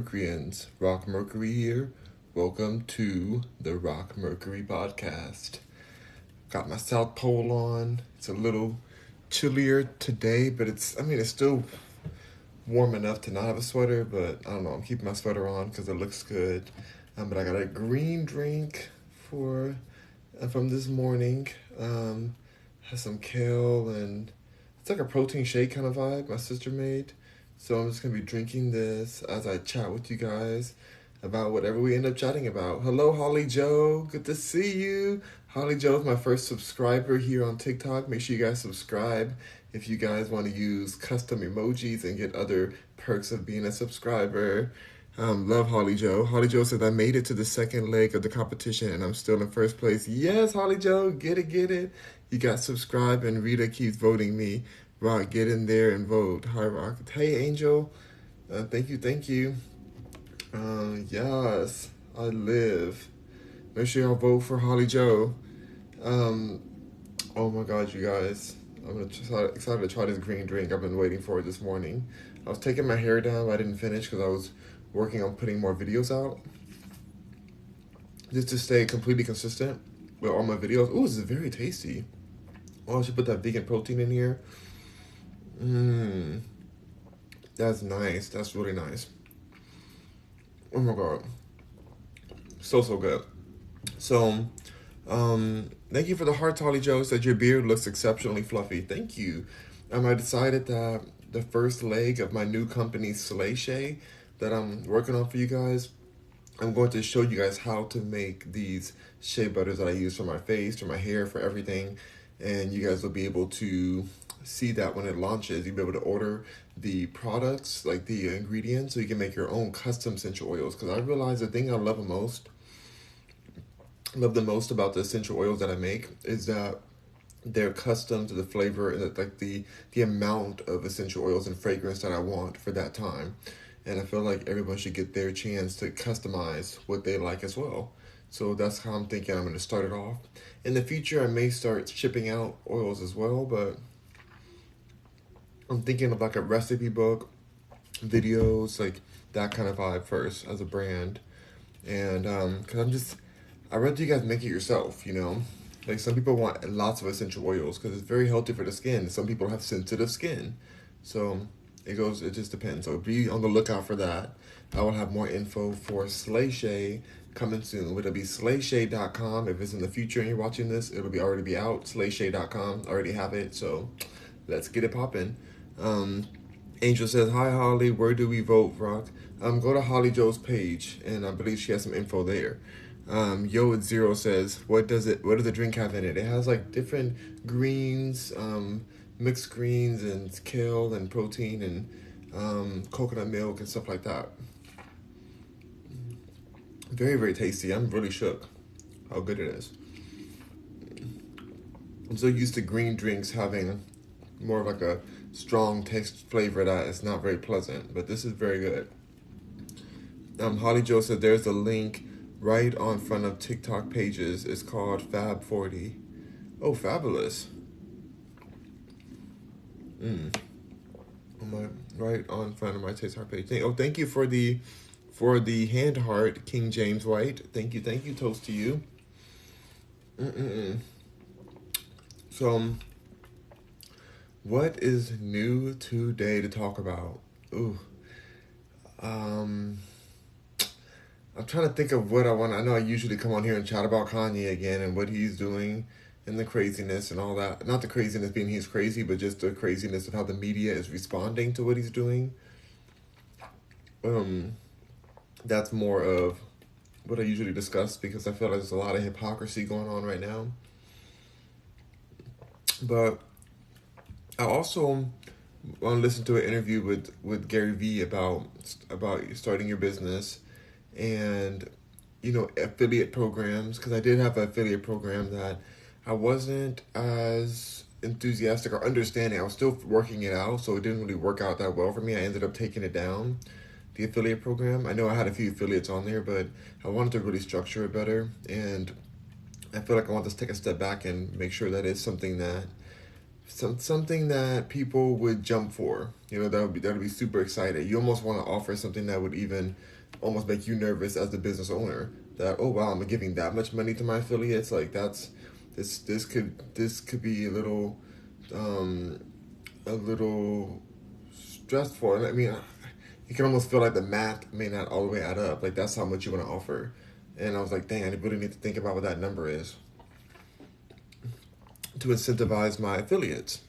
Mercuryans. Rock Mercury here. Welcome to the Rock Mercury podcast. Got my South Pole on. It's a little chillier today, but it's still warm enough to not have a sweater, but I don't know. I'm keeping my sweater on because it looks good. But I got a green drink from this morning. Has some kale and it's like a protein shake kind of vibe my sister made. So I'm just going to be drinking this as I chat with you guys about whatever we end up chatting about. Hello, Holly Joe. Good to see you. Holly Joe is my first subscriber here on TikTok. Make sure you guys subscribe if you guys want to use custom emojis and get other perks of being a subscriber. Love Holly Joe. Holly Joe says, I made it to the second leg of the competition and I'm still in first place. Yes, Holly Joe, get it. You got subscribe and Rita keeps voting me. Rock, get in there and vote. Hi, Rock. Hey, Angel. Thank you. Yes, I live. Make sure y'all vote for Holly Joe. Oh my God, you guys. I'm excited to try this green drink. I've been waiting for it this morning. I was taking my hair down. I didn't finish because I was working on putting more videos out. Just to stay completely consistent with all my videos. Ooh, this is very tasty. Oh, I should put that vegan protein in here. That's nice. That's really nice. Oh my God. So good. So, thank you for the heart, Holly Joe. Said your beard looks exceptionally fluffy. Thank you. I decided that the first leg of my new company, Slay Shay, that I'm working on for you guys, I'm going to show you guys how to make these shea butters that I use for my face, for my hair, for everything. And you guys will be able to see that when it launches. You'll be able to order the products, like the ingredients, so you can make your own custom essential oils. Because I realized the thing I love the most about the essential oils that I make is that they're custom to the flavor and like the amount of essential oils and fragrance that I want for that time. And I feel like everyone should get their chance to customize what they like as well. So that's how I'm thinking I'm going to start it off. In the future, I may start shipping out oils as well, but I'm thinking of like a recipe book, videos, like that kind of vibe first as a brand. And because I'd rather you guys make it yourself, you know? Like some people want lots of essential oils because it's very healthy for the skin. Some people have sensitive skin. So it just depends. So be on the lookout for that. I will have more info for Slay Shay coming soon. It'll be slayshay.com. If it's in the future and you're watching this, it'll already be out. Slayshay.com. I already have it. So let's get it popping. Angel says, hi, Holly. Where do we vote, Rock? Go to Holly Joe's page, and I believe she has some info there. Yo at Zero says, what does the drink have in it? It has like different greens, mixed greens and kale and protein and coconut milk and stuff like that. Very, very tasty. I'm really shook how good it is. I'm so used to green drinks having more of like a strong taste flavor that is not very pleasant, but this is very good. Holly Joe said there's a link right on front of TikTok pages. It's called Fab40. Oh, fabulous. Right on front of my TikTok page. Thank you for the hand heart, King James White. Thank you. Toast to you. So, what is new today to talk about? I'm trying to think of what I want. I know I usually come on here and chat about Kanye again and what he's doing and the craziness and all that. Not the craziness being he's crazy, but just the craziness of how the media is responding to what he's doing. That's more of what I usually discuss because I feel like there's a lot of hypocrisy going on right now. But I also want to listen to an interview with Gary Vee about starting your business and, affiliate programs, because I did have an affiliate program that I wasn't as enthusiastic or understanding. I was still working it out, so it didn't really work out that well for me. I ended up taking it down, the affiliate program. I know I had a few affiliates on there, but I wanted to really structure it better, and I feel like I want to take a step back and make sure that it's something that something that people would jump for. You know, that would be super excited. You almost want to offer something that would even almost make you nervous as the business owner. That, oh wow, I'm giving that much money to my affiliates. Like that's this could be um a little stressful. And I mean, you can almost feel like the math may not all the way add up. Like that's how much you want to offer. And I was like, dang, I really need to think about what that number is to incentivize my affiliates.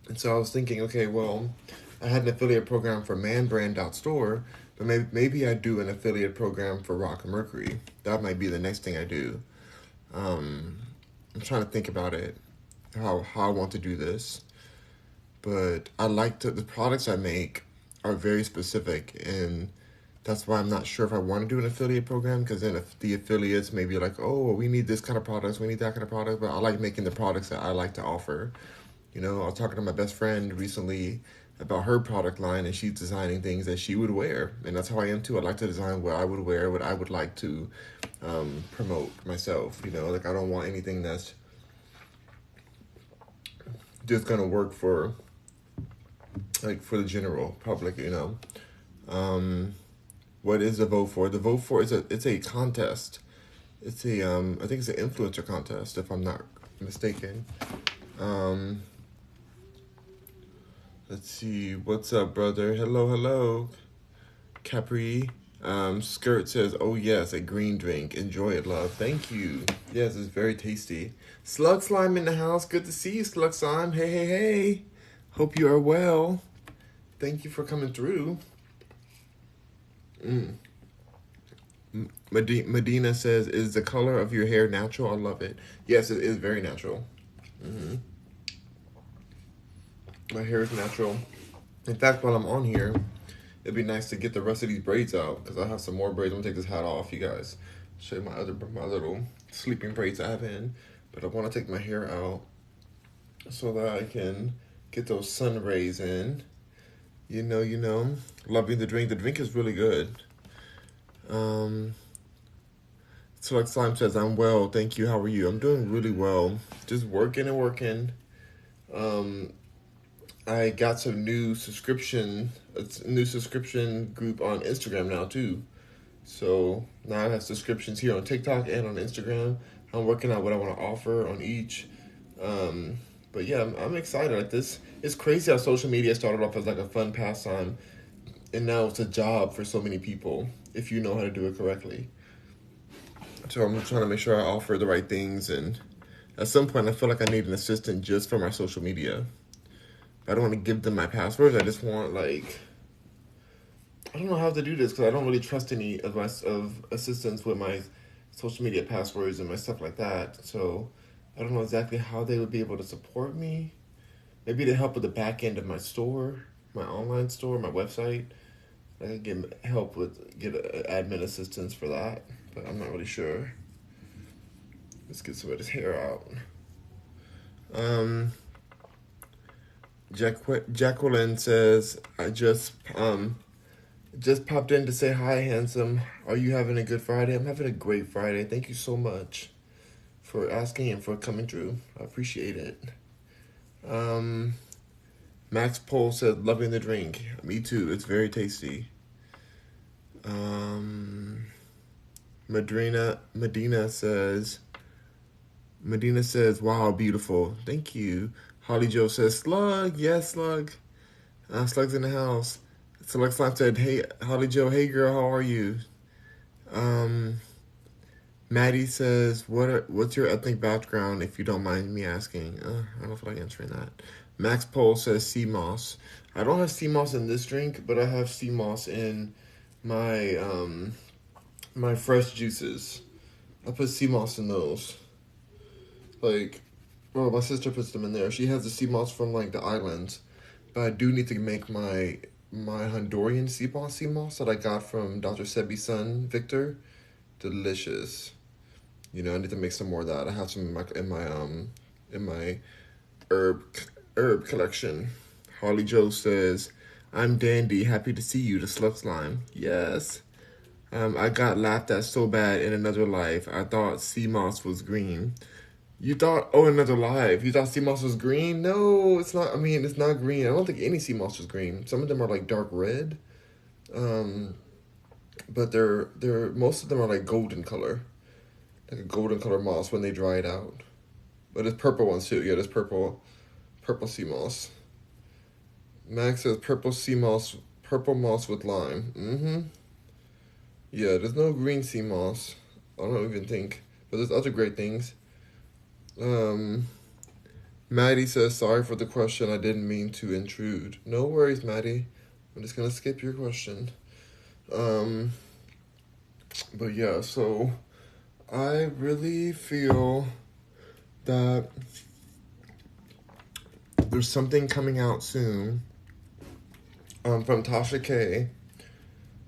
And so I was thinking, okay, well, I had an affiliate program for manbrand.store, but maybe I do an affiliate program for Rock and Mercury. That might be the next thing I do. I'm trying to think about it, how I want to do this. But I like the products I make are very specific, and that's why I'm not sure if I want to do an affiliate program, because then if the affiliates may be like, oh, we need this kind of products, we need that kind of product, but I like making the products that I like to offer. You know, I was talking to my best friend recently about her product line, and she's designing things that she would wear, and that's how I am too. I like to design what I would wear, what I would like to promote myself. You know, like I don't want anything that's just gonna work for for the general public. You know, what is the vote for? The vote for is it's a contest. It's a I think it's an influencer contest if I'm not mistaken. Um, Let's see. What's up, brother? Hello, hello. Capri. Skirt says, oh yes, a green drink. Enjoy it, love. Thank you. Yes, it's very tasty. Slug Slime in the house. Good to see you, Slug Slime. Hey, hey, hey. Hope you are well. Thank you for coming through. Medina says, is the color of your hair natural? I love it. Yes, it is very natural. My hair is natural. In fact, while I'm on here, it'd be nice to get the rest of these braids out because I have some more braids. I'm gonna take this hat off, you guys. Show you my little sleeping braids I have in. But I want to take my hair out so that I can get those sun rays in. You know. Loving the drink. The drink is really good. Select Slime says, I'm well, thank you. How are you? I'm doing really well. Just working and working. I got some new subscription group on Instagram now too. So now I have subscriptions here on TikTok and on Instagram. I'm working out what I want to offer on each. But yeah, I'm excited. Like this, it's crazy how social media started off as like a fun pastime, and now it's a job for so many people if you know how to do it correctly. So I'm trying to make sure I offer the right things, and at some point I feel like I need an assistant just for my social media. I don't want to give them my passwords. I just want I don't know how to do this because I don't really trust any of my assistants with my social media passwords and my stuff like that. So I don't know exactly how they would be able to support me. Maybe to help with the back end of my store, my online store, my website. I could get help get admin assistance for that, but I'm not really sure. Let's get some of this hair out. Jacqueline says, I just popped in to say hi, handsome. Are you having a good Friday? I'm having a great Friday. Thank you so much for asking and for coming through. I appreciate it. Max Pole said, loving the drink. Me too. It's very tasty. Medina says, wow, beautiful. Thank you. Holly Joe says, Slug. Yes, Slug. Slug's in the house. Select Slime said, hey, Holly Joe, hey girl, how are you? Maddie says, what's your ethnic background, if you don't mind me asking? I don't feel like answering that. Max Pole says sea moss. I don't have sea moss in this drink, but I have sea moss in my my fresh juices. I put sea moss in those. Well, my sister puts them in there. She has the sea moss from the islands, but I do need to make my Honduran sea moss that I got from Dr. Sebi's son Victor. Delicious. You know, I need to make some more of that. I have some in my herb collection. Harley Joe says, I'm Dandy. Happy to see you. The Slug Slime. Yes. I got laughed at so bad in another life. I thought sea moss was green. You thought, oh, another live. You thought sea moss was green? No, it's not. I mean, it's not green. I don't think any sea moss is green. Some of them are like dark red. Um, but they're most of them are like golden color, like a golden color moss when they dry it out. But it's purple ones too. Yeah, there's purple sea moss. Max says purple sea moss, purple moss with lime. Mm-hmm. Yeah, there's no green sea moss. I don't even think. But there's other great things. Um, Maddie says, sorry for the question. I didn't mean to intrude. No worries, Maddie. I'm just gonna skip your question. Um, but yeah, so I really feel that there's something coming out soon from Tasha K.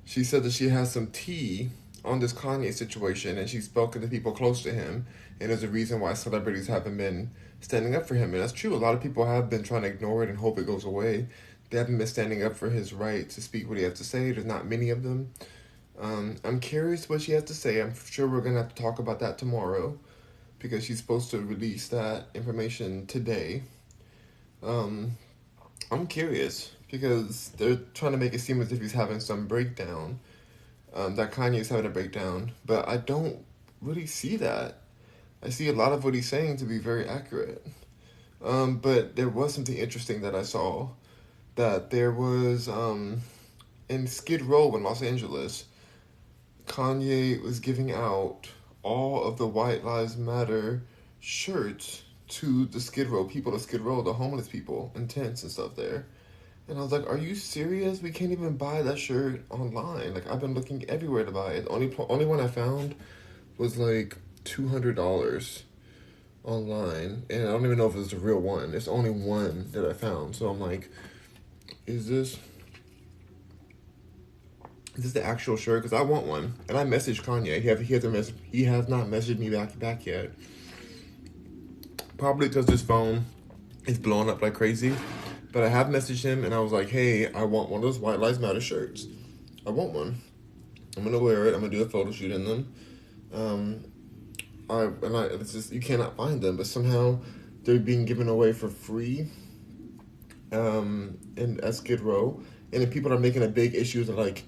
She said that she has some tea on this Kanye situation, and she's spoken to people close to him, and there's a reason why celebrities haven't been standing up for him. And that's true. A lot of people have been trying to ignore it and hope it goes away. They haven't been standing up for his right to speak what he has to say. There's not many of them. I'm curious what she has to say. I'm sure we're going to have to talk about that tomorrow because she's supposed to release that information today. Um, I'm curious because they're trying to make it seem as if he's having some breakdown, that Kanye's having a breakdown, but I don't really see that. I see a lot of what he's saying to be very accurate. But there was something interesting that I saw that there was in Skid Row in Los Angeles, Kanye was giving out all of the White Lives Matter shirts to the Skid Row people, the Skid Row, the homeless people, in tents and stuff there. And I was like, "Are you serious? We can't even buy that shirt online. Like I've been looking everywhere to buy it. The only one I found was like $200 online, and I don't even know if it's the real one. It's only one that I found. So I'm like, is this the actual shirt? Because I want one, and I messaged Kanye. He has not messaged me back yet. Probably because his phone is blowing up like crazy. But I have messaged him, and I was like, hey, I want one of those White Lives Matter shirts. I want one. I'm gonna wear it. I'm gonna do a photo shoot in them. Um, it's just you cannot find them, but somehow they're being given away for free. In at Skid Row, and then people are making a big issue. They're like,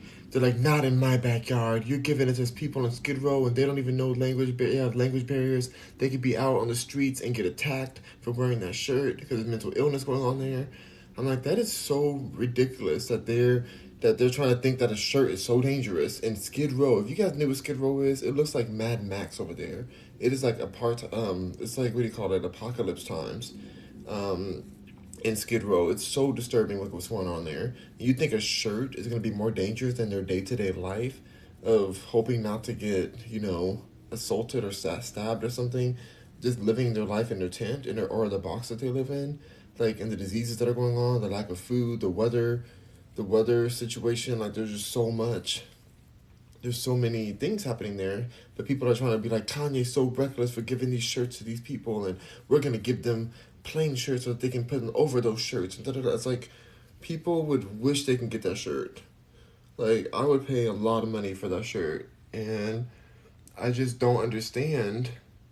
not in my backyard. You're giving it to people in Skid Row, and they don't even know have language barriers. They could be out on the streets and get attacked for wearing that shirt because there's mental illness going on there. I'm like, that is so ridiculous that they're trying to think that a shirt is so dangerous. And Skid Row, if you guys knew what Skid Row is, it looks like Mad Max over there. It is like it's like, what do you call it, apocalypse times. In Skid Row, it's so disturbing what's going on there. You think a shirt is going to be more dangerous than their day-to-day life of hoping not to get, assaulted or stabbed or something, just living their life in their tent or the box that they live in, like, and the diseases that are going on, the lack of food, the weather situation. Like, there's just so much. There's so many things happening there, but people are trying to be like, Kanye's so reckless for giving these shirts to these people, and we're gonna give them plain shirts so that they can put them over those shirts. And da-da-da. It's like, people would wish they can get that shirt. Like, I would pay a lot of money for that shirt, and I just don't understand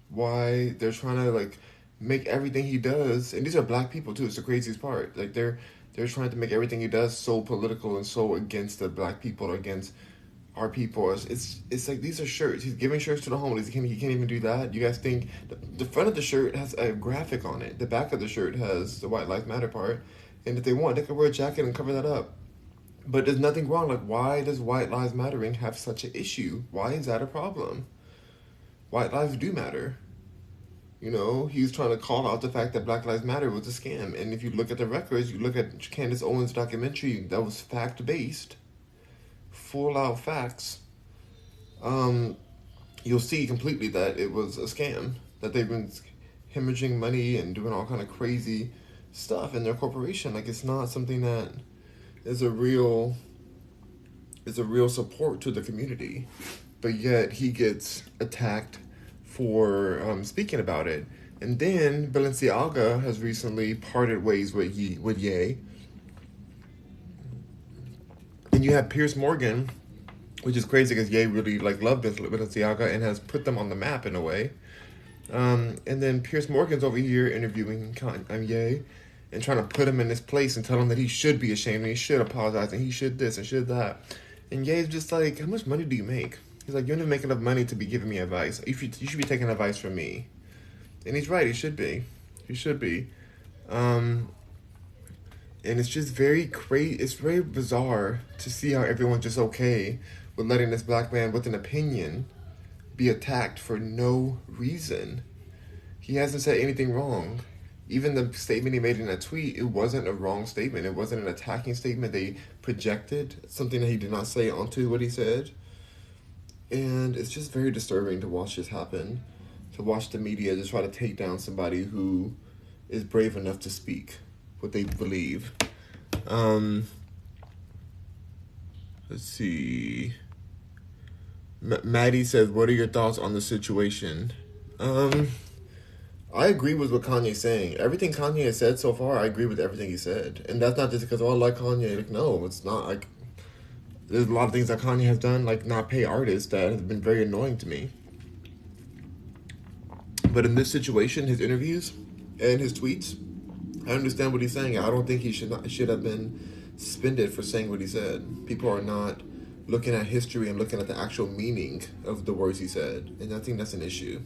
why they're trying to like make everything he does, and these are black people too. It's the craziest part. Like they're trying to make everything he does so political and so against the black people or against our people. It's like, these are shirts. He's giving shirts to the homeless. He can't even do that. You guys think the front of the shirt has a graphic on it. The back of the shirt has the White Lives Matter part, and if they want, they could wear a jacket and cover that up. But there's nothing wrong. Like, why does White Lives Mattering have such an issue? Why is that a problem? White lives do matter. He's trying to call out the fact that Black Lives Matter was a scam. And if you look at the records, you look at Candace Owens' documentary, that was fact-based, full-out facts. You'll see completely that it was a scam, that they've been hemorrhaging money and doing all kind of crazy stuff in their corporation. Like, it's not something that is a real support to the community. But yet he gets attacked for speaking about it. And then Balenciaga has recently parted ways with Ye. And you have Piers Morgan, which is crazy because Ye really loved Balenciaga and has put them on the map in a way. And then Pierce Morgan's over here interviewing Kanye and trying to put him in his place and tell him that he should be ashamed and he should apologize and he should this and should that. And Ye's just like, how much money do you make? He's like, you don't make enough money to be giving me advice. You should be taking advice from me. And he's right, he should be. He should be. And it's just very crazy. It's very bizarre to see how everyone's just okay with letting this black man with an opinion be attacked for no reason. He hasn't said anything wrong. Even the statement he made in that tweet, it wasn't a wrong statement. It wasn't an attacking statement. They projected something that he did not say onto what he said. And it's just very disturbing to watch this happen. To watch the media just try to take down somebody who is brave enough to speak what they believe. Let's see. Maddie says, what are your thoughts on the situation? I agree with what Kanye's saying. Everything Kanye has said so far, I agree with everything he said. And that's not just because, I like Kanye. Like, no, it's not. Like, there's a lot of things that Kanye has done, like not pay artists, that have been very annoying to me. But in this situation, his interviews and his tweets, I understand what he's saying. I don't think he should have been suspended for saying what he said. People are not looking at history and looking at the actual meaning of the words he said, and I think that's an issue.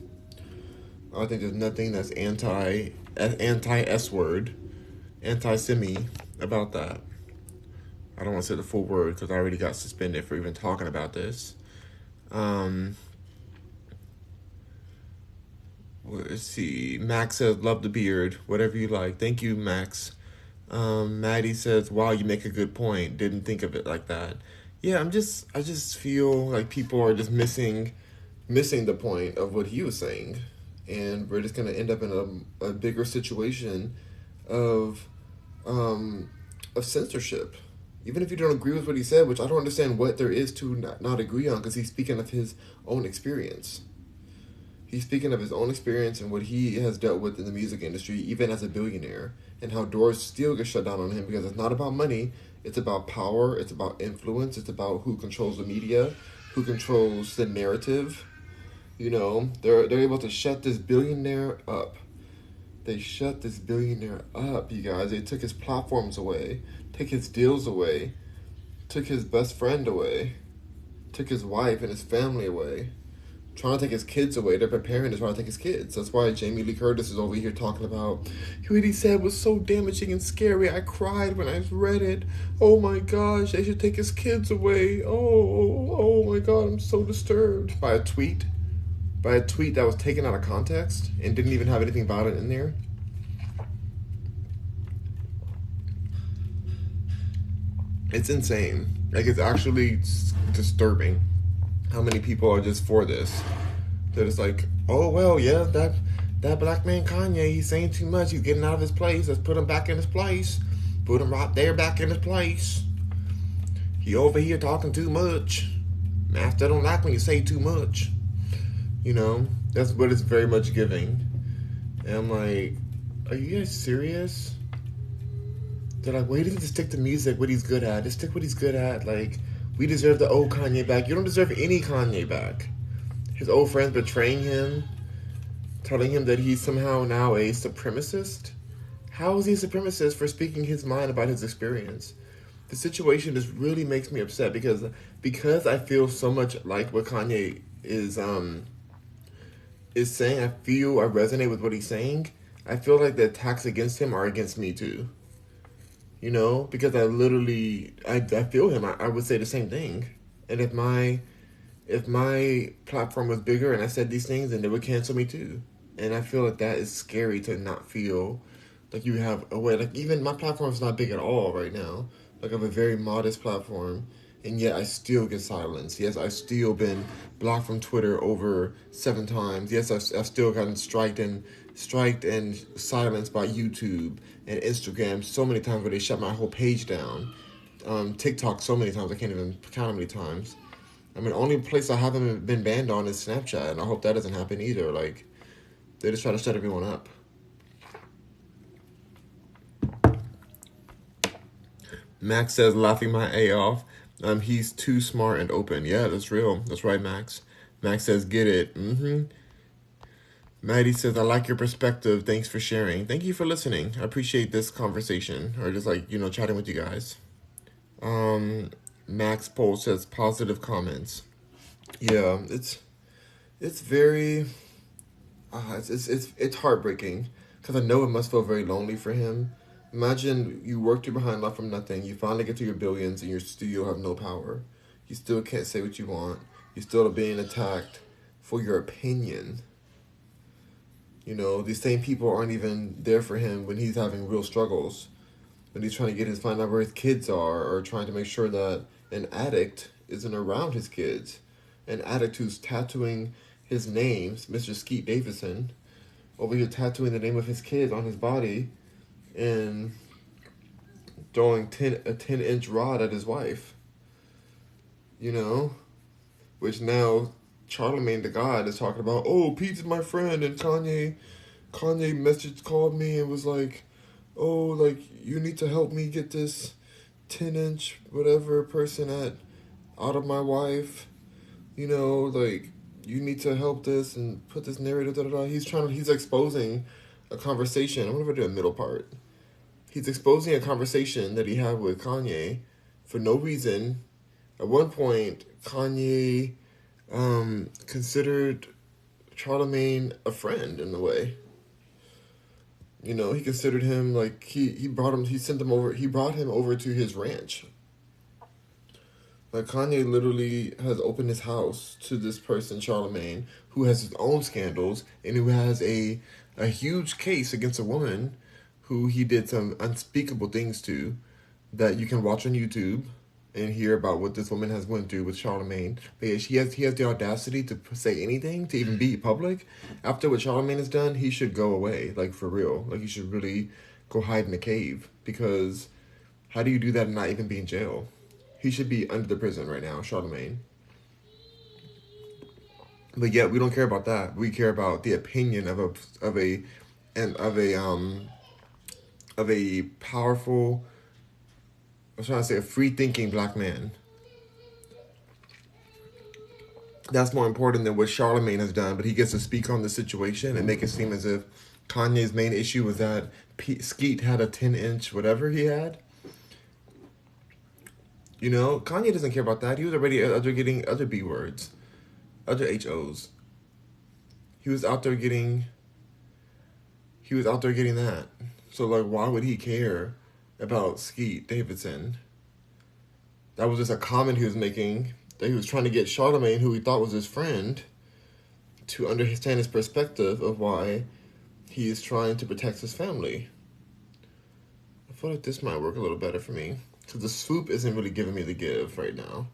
I think there's nothing that's anti-S word, anti-semi about that. I don't want to say the full word because I already got suspended for even talking about this. Let's see. Max says, love the beard. Whatever you like. Thank you, Max. Maddie says, wow, you make a good point. Didn't think of it like that. Yeah, I just feel like people are just missing the point of what he was saying. And we're just going to end up in a bigger situation of censorship. Even if you don't agree with what he said, which I don't understand what there is to not agree on, because he's speaking of his own experience. He's speaking of his own experience and what he has dealt with in the music industry, even as a billionaire, and how doors still get shut down on him because it's not about money. It's about power. It's about influence. It's about who controls the media, who controls the narrative. You know, they're able to shut this billionaire up. They shut this billionaire up, you guys. They took his platforms away, took his deals away, took his best friend away, took his wife and his family away. Trying to take his kids away. They're preparing to try to take his kids. That's why Jamie Lee Curtis is over here talking about, what he said was so damaging and scary. I cried when I read it. Oh my gosh, they should take his kids away. Oh my God, I'm so disturbed. By a tweet that was taken out of context and didn't even have anything about it in there. It's insane. Like, it's actually disturbing how many people are just for this. They're just like, oh, well, yeah, that black man Kanye, he's saying too much. He's getting out of his place. Let's put him back in his place. Put him right there back in his place. He over here talking too much. Master don't like when you say too much. You know, that's what it's very much giving. And I'm like, are you guys serious? They're like, well, he doesn't stick to music, what he's good at. Just stick what he's good at. Like, we deserve the old Kanye back. You don't deserve any Kanye back. His old friends betraying him, telling him that he's somehow now a supremacist. How is he a supremacist for speaking his mind about his experience? The situation just really makes me upset because I feel so much like what Kanye is saying. I resonate with what he's saying. I feel like the attacks against him are against me too. You know, because I feel him. I would say the same thing. And if my platform was bigger and I said these things, then they would cancel me too. And I feel like that is scary to not feel like you have a way. Like, even my platform is not big at all right now. Like, I have a very modest platform, and yet I still get silenced. Yes, I've still been blocked from Twitter over 7 times. Yes, I've still gotten striked and silenced by YouTube and Instagram so many times where they shut my whole page down. TikTok so many times I can't even count how many times. I mean, the only place I haven't been banned on is Snapchat, and I hope that doesn't happen either. Like, they just try to shut everyone up. Max says, laughing my A off. He's too smart and open. Yeah, that's real. That's right, Max. Max says, get it. Maddie says, I like your perspective. Thanks for sharing. Thank you for listening. I appreciate this conversation, or just like, chatting with you guys. Um, Max Pole says, positive comments. Yeah, it's very, it's heartbreaking because I know it must feel very lonely for him. Imagine you worked your behind life from nothing. You finally get to your billions and you still have no power. You still can't say what you want. You still are being attacked for your opinion. These same people aren't even there for him when he's having real struggles. When he's trying to find out where his kids are, or trying to make sure that an addict isn't around his kids. An addict who's tattooing his name, Mr. Skeet Davidson, over here tattooing the name of his kids on his body and throwing a 10-inch rod at his wife. Which now Charlemagne the God is talking about, oh, Pete's my friend, and Kanye called me and was like, oh, like, you need to help me get this 10-inch whatever person out of my wife. Like, you need to help this and put this narrative, He's exposing a conversation. I wonder if I do a middle part. He's exposing a conversation that he had with Kanye for no reason. At one point, Kanye considered Charlemagne a friend in a way. He considered him like he brought him over to his ranch. Like, Kanye literally has opened his house to this person, Charlemagne, who has his own scandals and who has a huge case against a woman who he did some unspeakable things to that you can watch on YouTube and hear about what this woman has went through with Charlemagne. But yeah, he has the audacity to say anything, to even be public. After what Charlemagne has done, he should go away, like, for real. Like, he should really go hide in a cave, because how do you do that and not even be in jail? He should be under the prison right now, Charlemagne. But yet we don't care about that. We care about the opinion of a powerful, I was trying to say, a free-thinking black man. That's more important than what Charlemagne has done, but he gets to speak on the situation and make it seem as if Kanye's main issue was that Skeet had a 10-inch whatever he had. Kanye doesn't care about that. He was already getting other B words, other HOs. He was out there getting that. So, like, why would he care about Skeet Davidson? That was just a comment he was making, that he was trying to get Charlemagne, who he thought was his friend, to understand his perspective of why he is trying to protect his family. I feel like this might work a little better for me, because the swoop isn't really giving me the give right now.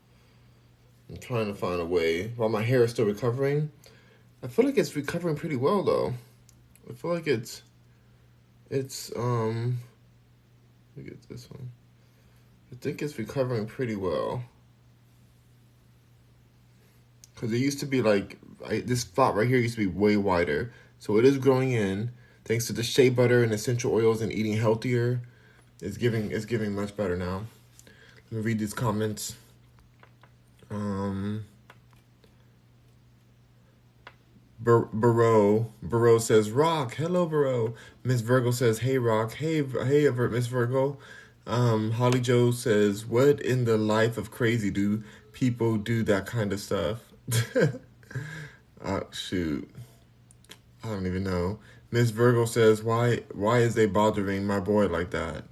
I'm trying to find a way. While my hair is still recovering, I feel like it's recovering pretty well, though. I feel like it's let me get this one. I think it's recovering pretty well. Because it used to be like, this spot right here used to be way wider. So it is growing in. Thanks to the shea butter and essential oils and eating healthier, it's giving much better now. Let me read these comments. Barrow says, Rock, hello, Barrow. Miss Virgo says, hey, Rock. Hey, Miss Virgo. Holly Joe says, what in the life of crazy do people do that kind of stuff? Shoot. I don't even know. Miss Virgo says, why is they bothering my boy like that?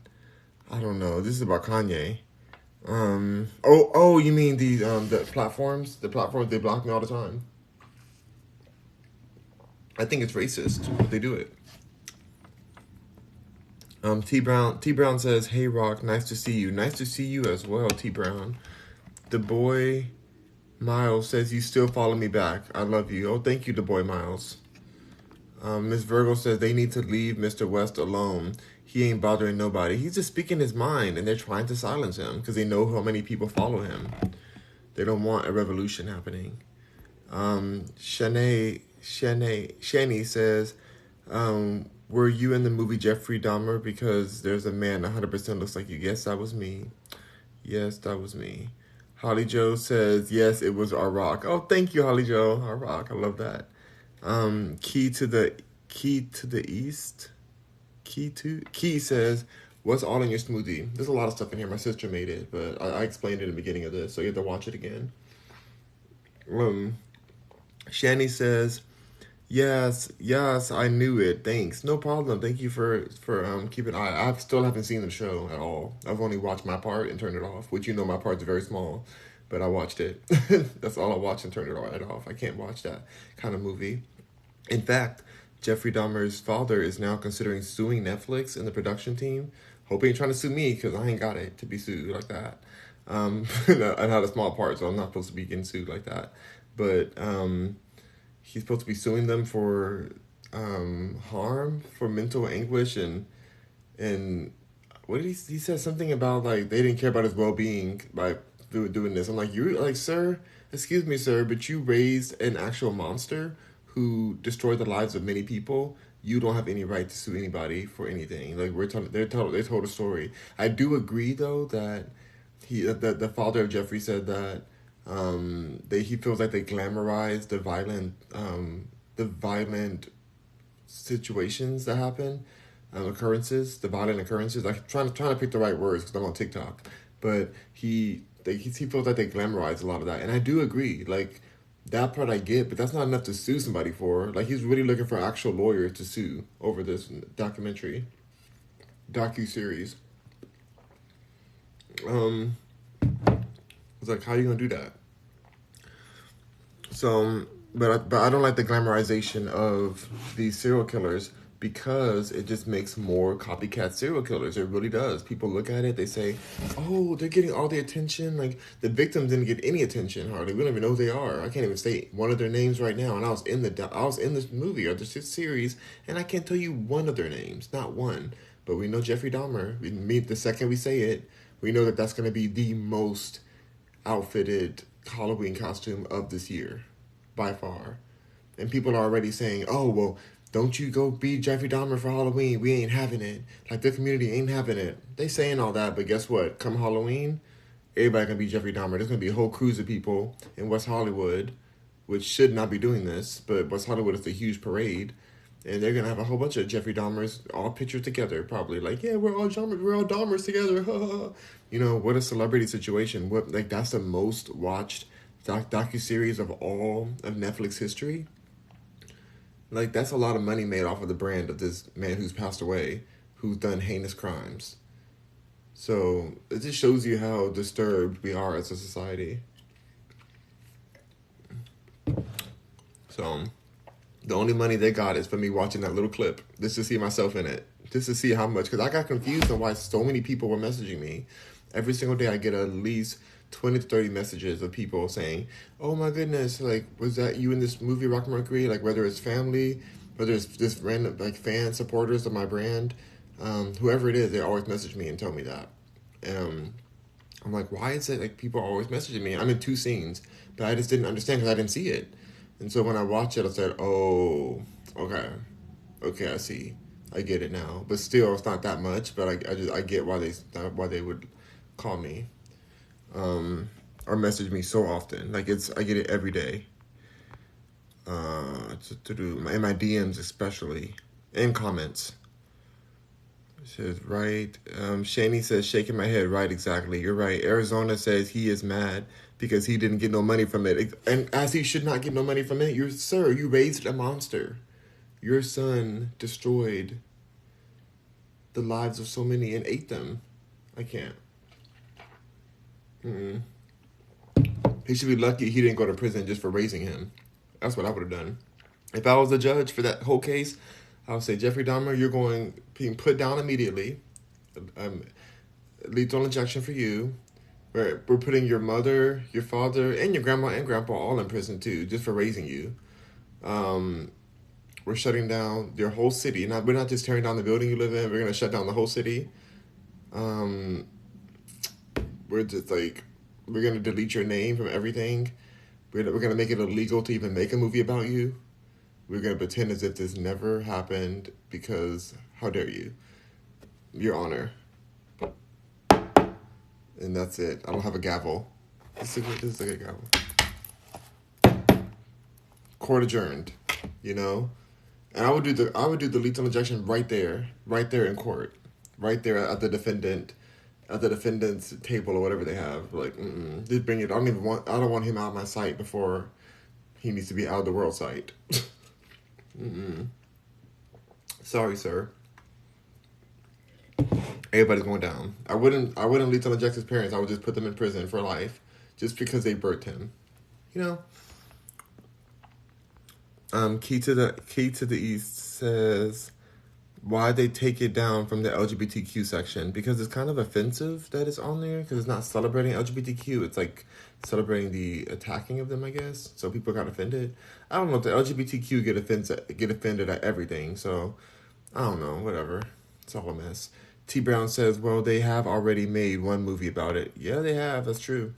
I don't know. This is about Kanye. You mean the platforms? The platforms, they block me all the time. I think it's racist, but they do it. T Brown says, hey, Rock, nice to see you. Nice to see you as well, T Brown. The boy Miles says, you still follow me back. I love you. Oh, thank you, the boy Miles. Miss Virgo says, they need to leave Mr. West alone. He ain't bothering nobody. He's just speaking his mind, and they're trying to silence him because they know how many people follow him. They don't want a revolution happening. Shani says, were you in the movie Jeffrey Dahmer? Because there's a man 100% looks like you. Yes, that was me. Yes, that was me. Holly Joe says, yes, it was our Rock. Oh, thank you, Holly Joe. Our Rock. I love that. Key to the East. Key says, "What's all in your smoothie?" There's a lot of stuff in here. My sister made it, but I explained it in the beginning of this, so you have to watch it again. Shani says, yes, I knew it. Thanks. No problem. Thank you for keeping. I still haven't seen the show at all. I've only watched my part and turned it off. Which my part's very small, but I watched it. That's all I watched and turned it off. I can't watch that kind of movie. In fact, Jeffrey Dahmer's father is now considering suing Netflix and the production team. Hope he ain't trying to sue me because I ain't got it to be sued like that. I had a small part, so I'm not supposed to be getting sued like that. But he's supposed to be suing them for harm, for mental anguish, and what did he said something about like they didn't care about his well being by doing this. I'm like, you like, sir, excuse me, sir, but you raised an actual monster who destroyed the lives of many people. You don't have any right to sue anybody for anything. Like they told a story. I do agree though that the father of Jeffrey said that he feels like they glamorize the violent situations that happen, the violent occurrences. Like trying to pick the right words because I'm on TikTok, but he feels like they glamorize a lot of that, and I do agree. Like that part I get, but that's not enough to sue somebody for. Like he's really looking for actual lawyers to sue over this docu-series. It's like, how are you gonna do that? So, but I don't like the glamorization of these serial killers because it just makes more copycat serial killers. It really does. People look at it, they say, "Oh, they're getting all the attention." Like the victims didn't get any attention hardly. We don't even know who they are. I can't even say one of their names right now. And I was in this movie or this series, and I can't tell you one of their names, not one. But we know Jeffrey Dahmer. The second we say it, we know that that's going to be the most outfitted Halloween costume of this year, by far. And people are already saying, "Oh, well, don't you go be Jeffrey Dahmer for Halloween. We ain't having it. Like, the community ain't having it." They saying all that, but guess what? Come Halloween, everybody gonna be Jeffrey Dahmer. There's gonna be a whole cruise of people in West Hollywood, which should not be doing this, but West Hollywood is a huge parade. And they're gonna have a whole bunch of Jeffrey Dahmers all pictured together, probably like, "Yeah, we're all Dahmers together." What a celebrity situation. What, like, that's the most watched docu-series of all of Netflix history. Like, that's a lot of money made off of the brand of this man who's passed away, who's done heinous crimes. So it just shows you how disturbed we are as a society. So the only money they got is for me watching that little clip, just to see myself in it, just to see how much, because I got confused on why so many people were messaging me. Every single day I get at least 20 to 30 messages of people saying, "Oh my goodness, like, was that you in this movie, Rock Mercury?" Like, whether it's family, whether it's just random, like, fan supporters of my brand, whoever it is, they always message me and tell me that. I'm like, why is it, like, people are always messaging me? I'm in two scenes, but I just didn't understand because I didn't see it. And so when I watched it, I said, "Oh, okay, I see. I get it now." But still, it's not that much, but I get why they would call me. Or message me so often. Like, I get it every day. In my DMs especially, and comments. It says, right. Shani says, shaking my head, right, exactly. You're right. Arizona says he is mad because he didn't get no money from it. And as he should not get no money from it, you raised a monster. Your son destroyed the lives of so many and ate them. I can't. He should be lucky he didn't go to prison just for raising him. That's what I would have done. If I was the judge for that whole case, I would say, "Jeffrey Dahmer, you're being put down immediately. Lethal injection for you. We're putting your mother, your father, and your grandma and grandpa all in prison too, just for raising you. We're shutting down your whole city. We're not just tearing down the building you live in. We're gonna shut down the whole city. We're just like, we're gonna delete your name from everything. We're gonna make it illegal to even make a movie about you. We're gonna pretend as if this never happened because how dare you, Your Honor." And that's it. I don't have a gavel. This is like a gavel. Court adjourned. you know. And I would do the lethal injection right there in court, right there at the defendant's table or whatever they have. Like, just bring it. I don't want him out of my sight before he needs to be out of the world sight. Sorry, sir. Everybody's going down. I wouldn't lethal inject his parents. I would just put them in prison for life, just because they birthed him. You know. Key to the East says why they take it down from the LGBTQ section, because it's kind of offensive that it's on there, because it's not celebrating LGBTQ. It's like celebrating the attacking of them, I guess. So people got offended. I don't know if the LGBTQ get offended at everything. So I don't know. Whatever. It's all a mess. T Brown says, well, they have already made one movie about it. Yeah, they have. That's true.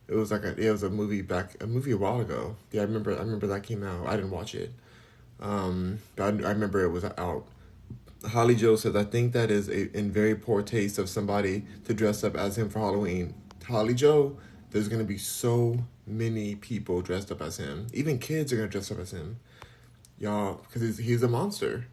It was a movie a while ago. Yeah, I remember that came out. I didn't watch it. But I remember it was out. Holly Joe says, I think that is in very poor taste of somebody to dress up as him for Halloween. Holly Joe, there's going to be so many people dressed up as him. Even kids are going to dress up as him. Y'all, because he's a monster.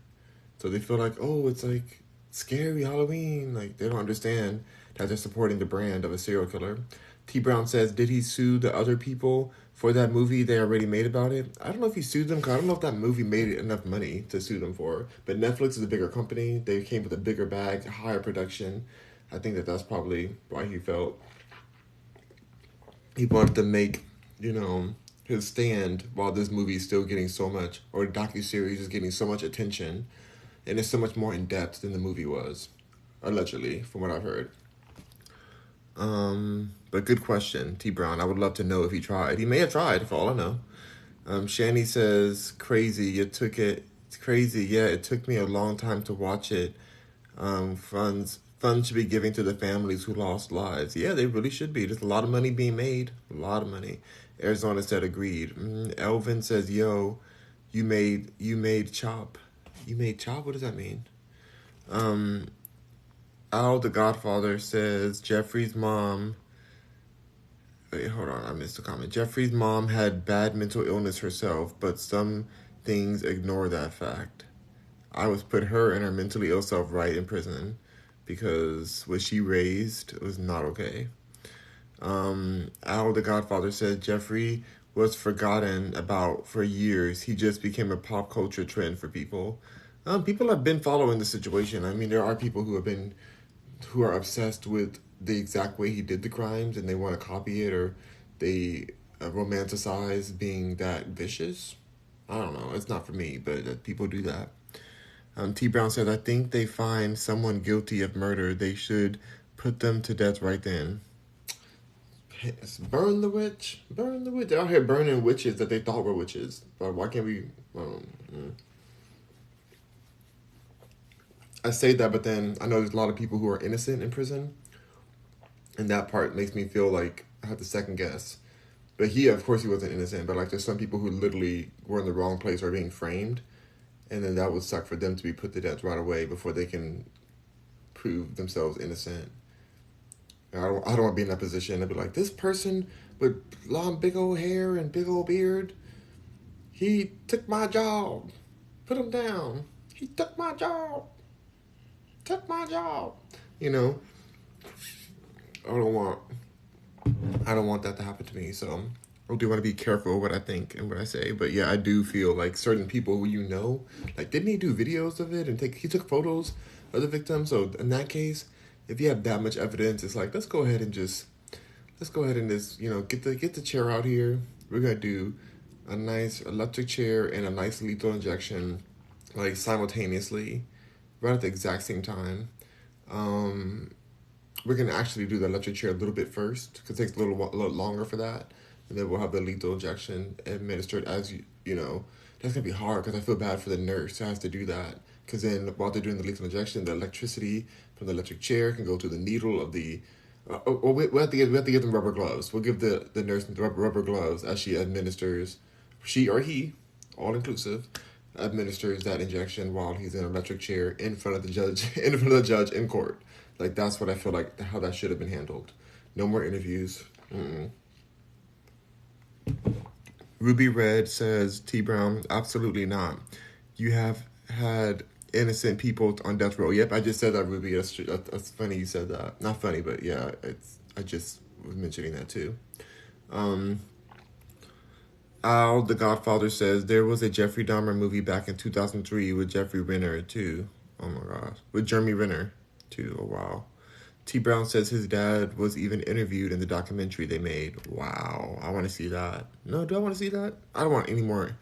So they feel like, oh, it's like scary Halloween. Like, they don't understand that they're supporting the brand of a serial killer. T. Brown says, did he sue the other people for that movie they already made about it? I don't know if he sued them, because I don't know if that movie made enough money to sue them for. But Netflix is a bigger company. They came with a bigger bag, higher production. I think that's probably why he felt he wanted to make, his stand while this movie is still getting so much, or the docuseries is getting so much attention, and it's so much more in depth than the movie was, allegedly, from what I've heard. But good question, T Brown. I would love to know if he tried. He may have tried, for all I know. Shani says, crazy. It's crazy. Yeah, it took me a long time to watch it. Funds should be giving to the families who lost lives. Yeah, they really should be. There's a lot of money being made. A lot of money. Arizona said agreed. Elvin says, yo, you made chop. You made chop? What does that mean? Al the Godfather says Jeffrey's mom. Wait, hold on, I missed a comment. Jeffrey's mom had bad mental illness herself, but some things ignore that fact. I was put her and her mentally ill self right in prison because what she raised was not okay. Al the Godfather said Jeffrey was forgotten about for years. He just became a pop culture trend for people. People have been following the situation. I mean, there are people who are obsessed with the exact way he did the crimes, and they want to copy it, or they romanticize being that vicious. I don't know. It's not for me, but people do that. T. Brown says, I think they find someone guilty of murder. They should put them to death right then. Burn the witch. Burn the witch. They're out here burning witches that they thought were witches. But why can't we... I say that, but then I know there's a lot of people who are innocent in prison, and that part makes me feel like I have to second guess. But of course, he wasn't innocent, but like there's some people who literally were in the wrong place or being framed, and then that would suck for them to be put to death right away before they can prove themselves innocent. I don't want to be in that position. I'd be like, this person with long, big old hair and big old beard, he took my job. Put him down. He took my job. Took my job. I don't want that to happen to me. So I do want to be careful what I think and what I say. But yeah, I do feel like certain people who like, didn't he do videos of it and he took photos of the victim? So in that case, if you have that much evidence, it's like, let's go ahead and just get the chair out here. We're gonna do a nice electric chair and a nice lethal injection, like simultaneously, right at the exact same time. We're going to actually do the electric chair a little bit first, because it takes a little longer for that. And then we'll have the lethal injection administered as that's going to be hard, because I feel bad for the nurse who has to do that. Because then while they're doing the lethal injection, the electricity from the electric chair can go to the needle of the... we have to give them rubber gloves. We'll give the nurse the rubber gloves as she administers, she or he, all inclusive, administers that injection while he's in an electric chair in front of the judge in court. Like, that's what I feel like how that should have been handled. No more interviews. Ruby Red says, T Brown, absolutely not. You have had innocent people on death row. Yep, I just said that, Ruby. That's true. That's funny you said that. Not funny, but yeah, I just was mentioning that too. Um, Al, the Godfather, says there was a Jeffrey Dahmer movie back in 2003 with Jeffrey Renner too. Oh my gosh, with Jeremy Renner too. Oh wow. T Brown says his dad was even interviewed in the documentary they made. Wow, I want to see that. No, do I want to see that? I don't want any more.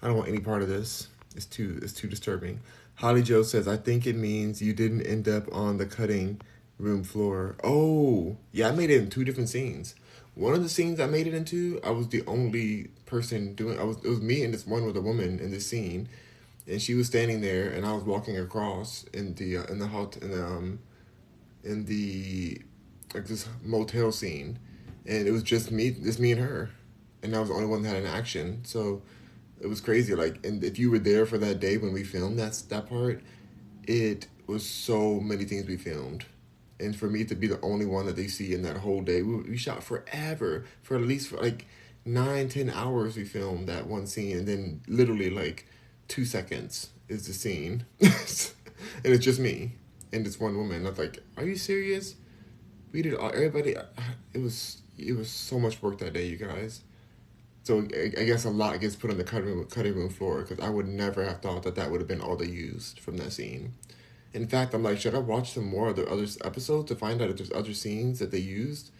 I don't want any part of this. It's too disturbing. Holly Joe says, I think it means you didn't end up on the cutting room floor. Oh, yeah, I made it in two different scenes. One of the scenes I made it into, I was the only person doing. It was me and this one with a woman in this scene, and she was standing there, and I was walking across in the hot in the like this motel scene, and it was just me and her, and I was the only one that had an action. So it was crazy. Like, and if you were there for that day when we filmed that part, it was so many things we filmed, and for me to be the only one that they see in that whole day, we shot forever for at least for like 9-10 hours. We filmed that one scene, and then literally like 2 seconds is the scene, and it's just me and this one woman. I was like, "Are you serious?" We did all, everybody. It was so much work that day, you guys. So I guess a lot gets put on the cutting room floor because I would never have thought that that would have been all they used from that scene. In fact, I'm like, should I watch some more of the other episodes to find out if there's other scenes that they used?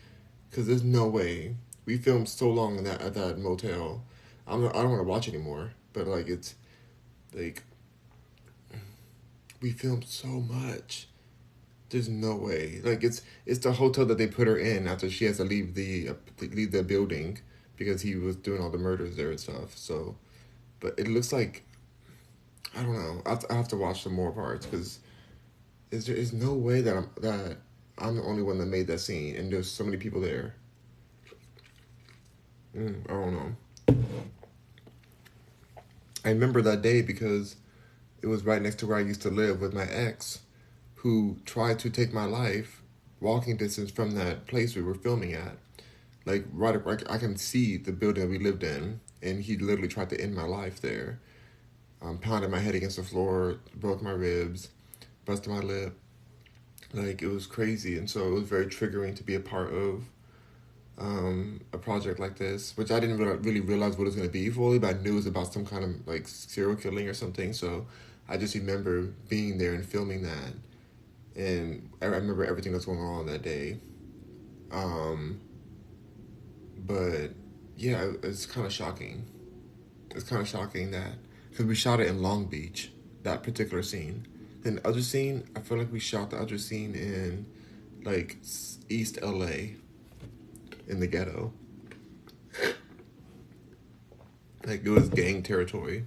Because there's no way we filmed so long in that at that motel. I don't want to watch anymore. But like it's like we filmed so much. There's no way. Like it's the hotel that they put her in after she has to leave the building because he was doing all the murders there and stuff. So, but it looks like I don't know. I have to watch some more parts because there is no way that I'm the only one that made that scene and there's so many people there. I don't know. I remember that day because it was right next to where I used to live with my ex, who tried to take my life, walking distance from that place we were filming at. Like I can see the building that we lived in, and he literally tried to end my life there. Pounded my head against the floor, broke my ribs, busted my lip. Like it was crazy, and so it was very triggering to be a part of a project like this, which I didn't really realize what it was going to be fully, but I knew it was about some kind of like serial killing or something. So I just remember being there and filming that, and I remember everything that's going on that day. Um, but yeah, it's kind of shocking. It's kind of shocking that because we shot it in Long Beach, that particular scene. Then the other scene, I feel like we shot the other scene in like East LA in the ghetto. Like it was gang territory.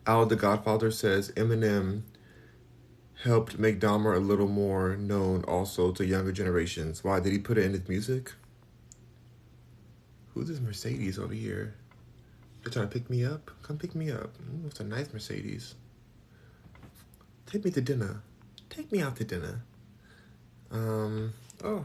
Al the Godfather says Eminem helped make Dahmer a little more known also to younger generations. Why did he put it in his music? Who's this Mercedes over here? They're trying to pick me up? Come pick me up. It's a nice Mercedes. Take me to dinner. Take me out to dinner. Oh.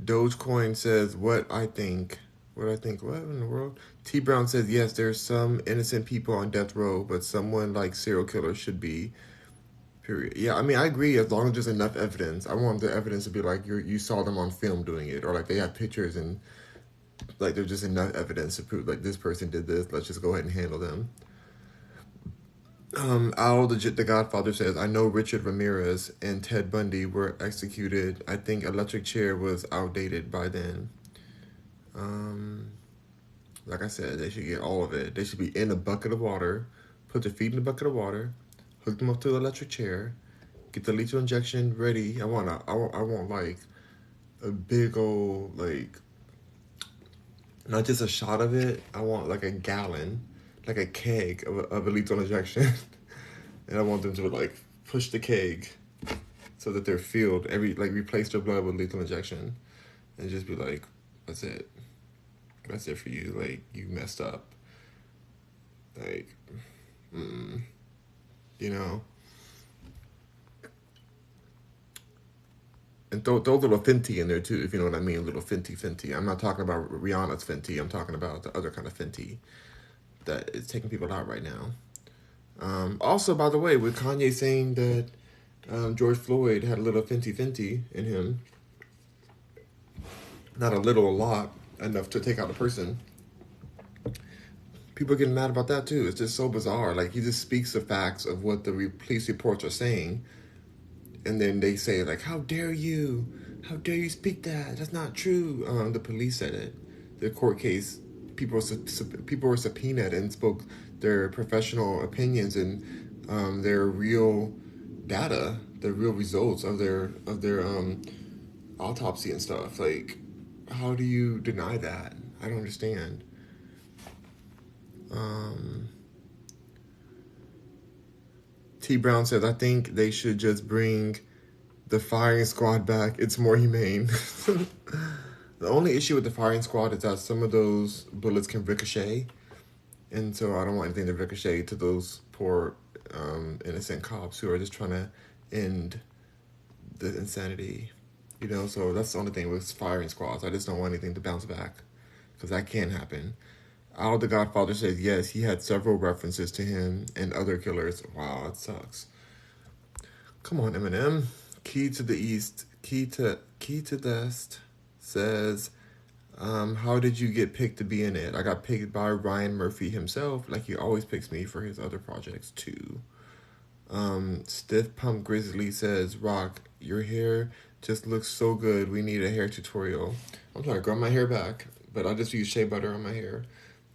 Dogecoin says, what I think. What I think? What in the world? T Brown says, yes, there's some innocent people on death row, but someone like serial killer should be. Period. Yeah, I mean, I agree. As long as there's enough evidence, I want the evidence to be like you saw them on film doing it, or like they have pictures and like there's just enough evidence to prove like this person did this. Let's just go ahead and handle them. Al the Godfather says, I know Richard Ramirez and Ted Bundy were executed. I think electric chair was outdated by then. Like I said, they should get all of it. They should be in a bucket of water, put their feet in the bucket of water, hook them up to the electric chair, get the lethal injection ready. I want like a big old like not just a shot of it. I want like a gallon, like a keg of a lethal injection, and I want them to like push the keg so that they're filled replace their blood with lethal injection, and just be like, that's it. That's it for you. Like, you messed up. Like, you know? And throw a little Fenty in there too, if you know what I mean. A little Fenty. I'm not talking about Rihanna's Fenty. I'm talking about the other kind of Fenty that is taking people out right now. Also, by the way, with Kanye saying that George Floyd had a little Fenty in him, not a little, a lot, enough to take out a person. People are getting mad about that too. It's just so bizarre. Like, he just speaks the facts of what the police reports are saying, and then they say, like, how dare you? How dare you speak that? That's not true. The police said it. The court case, people were subpoenaed and spoke their professional opinions and their real data, the real results of their autopsy and stuff. Like, how do you deny that? I don't understand. T. Brown says, I think they should just bring the firing squad back. It's more humane. The only issue with the firing squad is that some of those bullets can ricochet. And so I don't want anything to ricochet to those poor innocent cops who are just trying to end the insanity. You know, so that's the only thing with firing squads. I just don't want anything to bounce back, because that can happen. Al the Godfather says, yes, he had several references to him and other killers. Wow, it sucks. Come on, Eminem. Key to the East, Key to the East says, how did you get picked to be in it? I got picked by Ryan Murphy himself, like he always picks me for his other projects too. Stiff Pump Grizzly says, Rock, your hair just looks so good. We need a hair tutorial. I'm trying to grow my hair back, but I just use shea butter on my hair.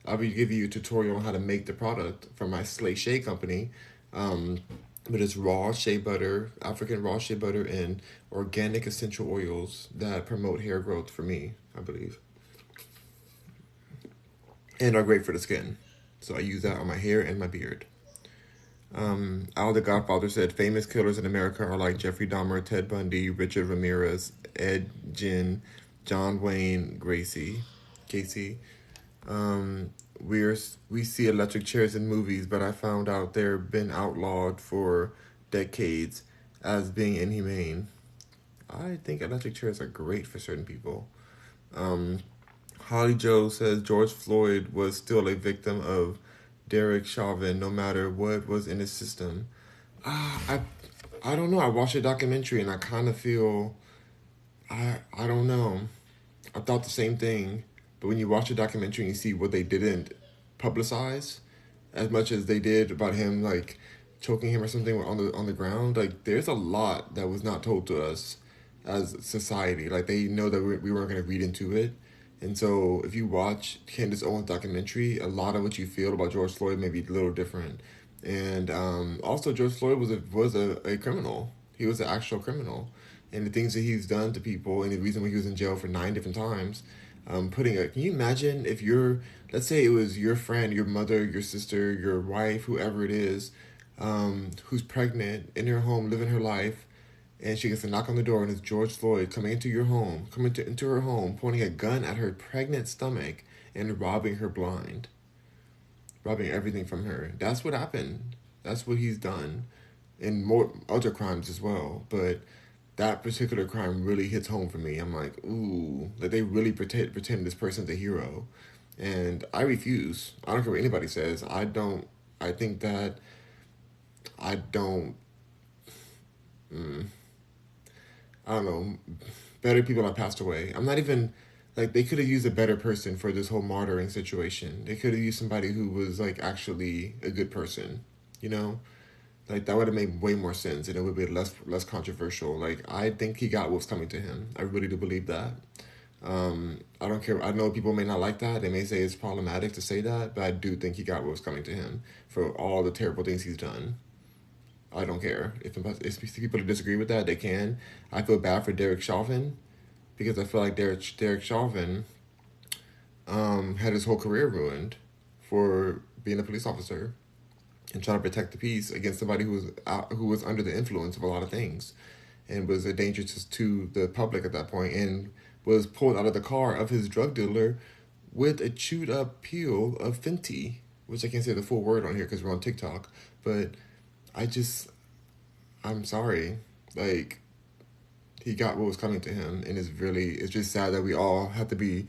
I'll be giving you a tutorial on how to make the product from my Slay Shea company. But it's raw shea butter, African raw shea butter, and organic essential oils that promote hair growth for me, I believe. And are great for the skin. So I use that on my hair and my beard. Al the Godfather said, famous killers in America are like Jeffrey Dahmer, Ted Bundy, Richard Ramirez, Ed Gein, John Wayne Gacy. We see electric chairs in movies, but I found out they've been outlawed for decades as being inhumane. I think electric chairs are great for certain people. Holly Joe says George Floyd was still a victim of Derek Chauvin, no matter what was in his system. I don't know. I watched a documentary and I kind of feel, I don't know. I thought the same thing. But when you watch a documentary and you see what they didn't publicize as much as they did about him, like choking him or something on the ground, like there's a lot that was not told to us as society. Like they know that we weren't going to read into it. And so if you watch Candace Owens' documentary, a lot of what you feel about George Floyd may be a little different. And also George Floyd was a criminal. He was an actual criminal. And the things that he's done to people, and the reason why he was in jail for 9 different times, can you imagine if let's say it was your friend, your mother, your sister, your wife, whoever it is, who's pregnant, in her home, living her life, and she gets a knock on the door and it's George Floyd coming into her home, pointing a gun at her pregnant stomach and robbing her blind. Robbing everything from her. That's what happened. That's what he's done. And more other crimes as well. But that particular crime really hits home for me. I'm like, ooh, like they really pretend this person's a hero. And I refuse. I don't care what anybody says. I don't know, better people have passed away. I'm not even, like, they could have used a better person for this whole martyring situation. They could have used somebody who was, like, actually a good person, you know? Like, that would have made way more sense, and it would be less controversial. Like, I think he got what was coming to him. I really do believe that. I don't care. I know people may not like that. They may say it's problematic to say that, but I do think he got what was coming to him for all the terrible things he's done. I don't care. If people disagree with that, they can. I feel bad for Derek Chauvin because I feel like Derek Chauvin had his whole career ruined for being a police officer and trying to protect the peace against somebody who was under the influence of a lot of things and was a danger to the public at that point, and was pulled out of the car of his drug dealer with a chewed up peel of Fenty, which I can't say the full word on here because we're on TikTok, but I'm sorry. Like, he got what was coming to him, and it's just sad that we all have to be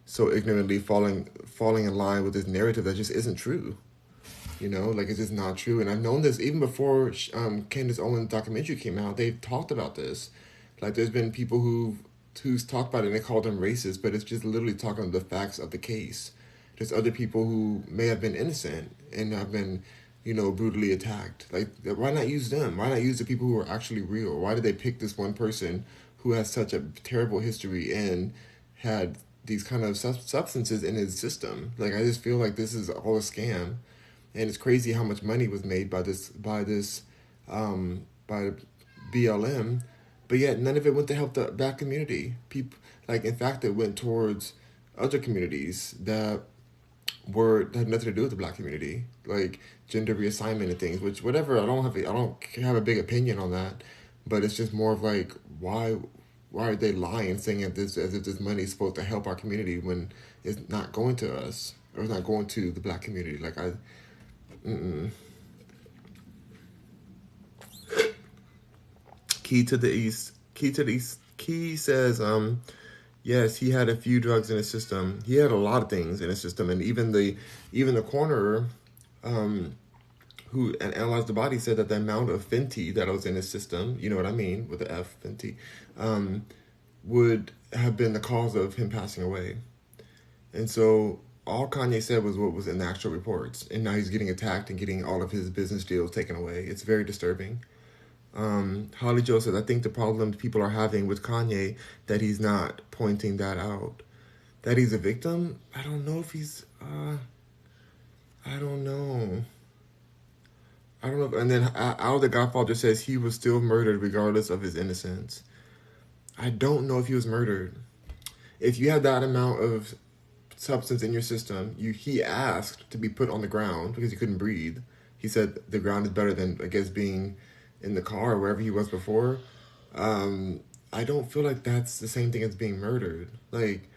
so ignorantly falling in line with this narrative that just isn't true. You know, like it's just not true. And I've known this even before Candace Owens' documentary came out. They've talked about this. Like there's been people who's talked about it and they called them racist, but it's just literally talking the facts of the case. There's other people who may have been innocent and have been, brutally attacked. Like why not use them? Why not use the people who are actually real? Why did they pick this one person who has such a terrible history and had these kind of substances in his system? Like I just feel like this is all a scam, and it's crazy how much money was made by BLM, but yet none of it went to help the black community. People, like in fact, it went towards other communities that had nothing to do with the black community, like gender reassignment and things. Which whatever, I don't have a big opinion on that, but it's just more of like why are they lying, saying that this as if this money is supposed to help our community when it's not going to us or it's not going to the black community? Like mm-mm. Key says, yes, he had a few drugs in his system. He had a lot of things in his system, and even the coroner, who analyzed the body said that the amount of Fenty that was in his system, you know what I mean with the F, Fenty, would have been the cause of him passing away. And so all Kanye said was what was in the actual reports, and now he's getting attacked and getting all of his business deals taken away. It's very disturbing. Holly Joe says, I think the problem people are having with Kanye that he's not pointing that out. That he's a victim? I don't know if he's, I don't know. I don't know. And then Al the Godfather says he was still murdered regardless of his innocence. I don't know if he was murdered. If you have that amount of substance in your system, he asked to be put on the ground because he couldn't breathe. He said the ground is better than, I guess, being in the car or wherever he was before. I don't feel like that's the same thing as being murdered. Like,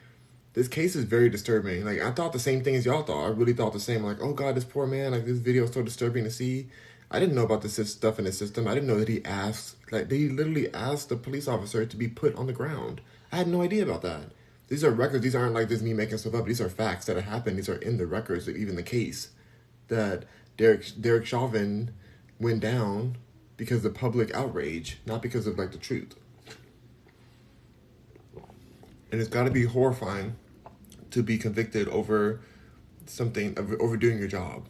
this case is very disturbing. Like, I thought the same thing as y'all thought. I really thought the same. Like, oh God, this poor man. Like, this video is so disturbing to see. I didn't know about this stuff in his system. I didn't know that he literally asked the police officer to be put on the ground. I had no idea about that. These are records. These aren't like this me making stuff up. These are facts that have happened. These are in the records of even the case that Derek Chauvin went down because of the public outrage, not because of like the truth. And it's got to be horrifying to be convicted over something, over doing your job,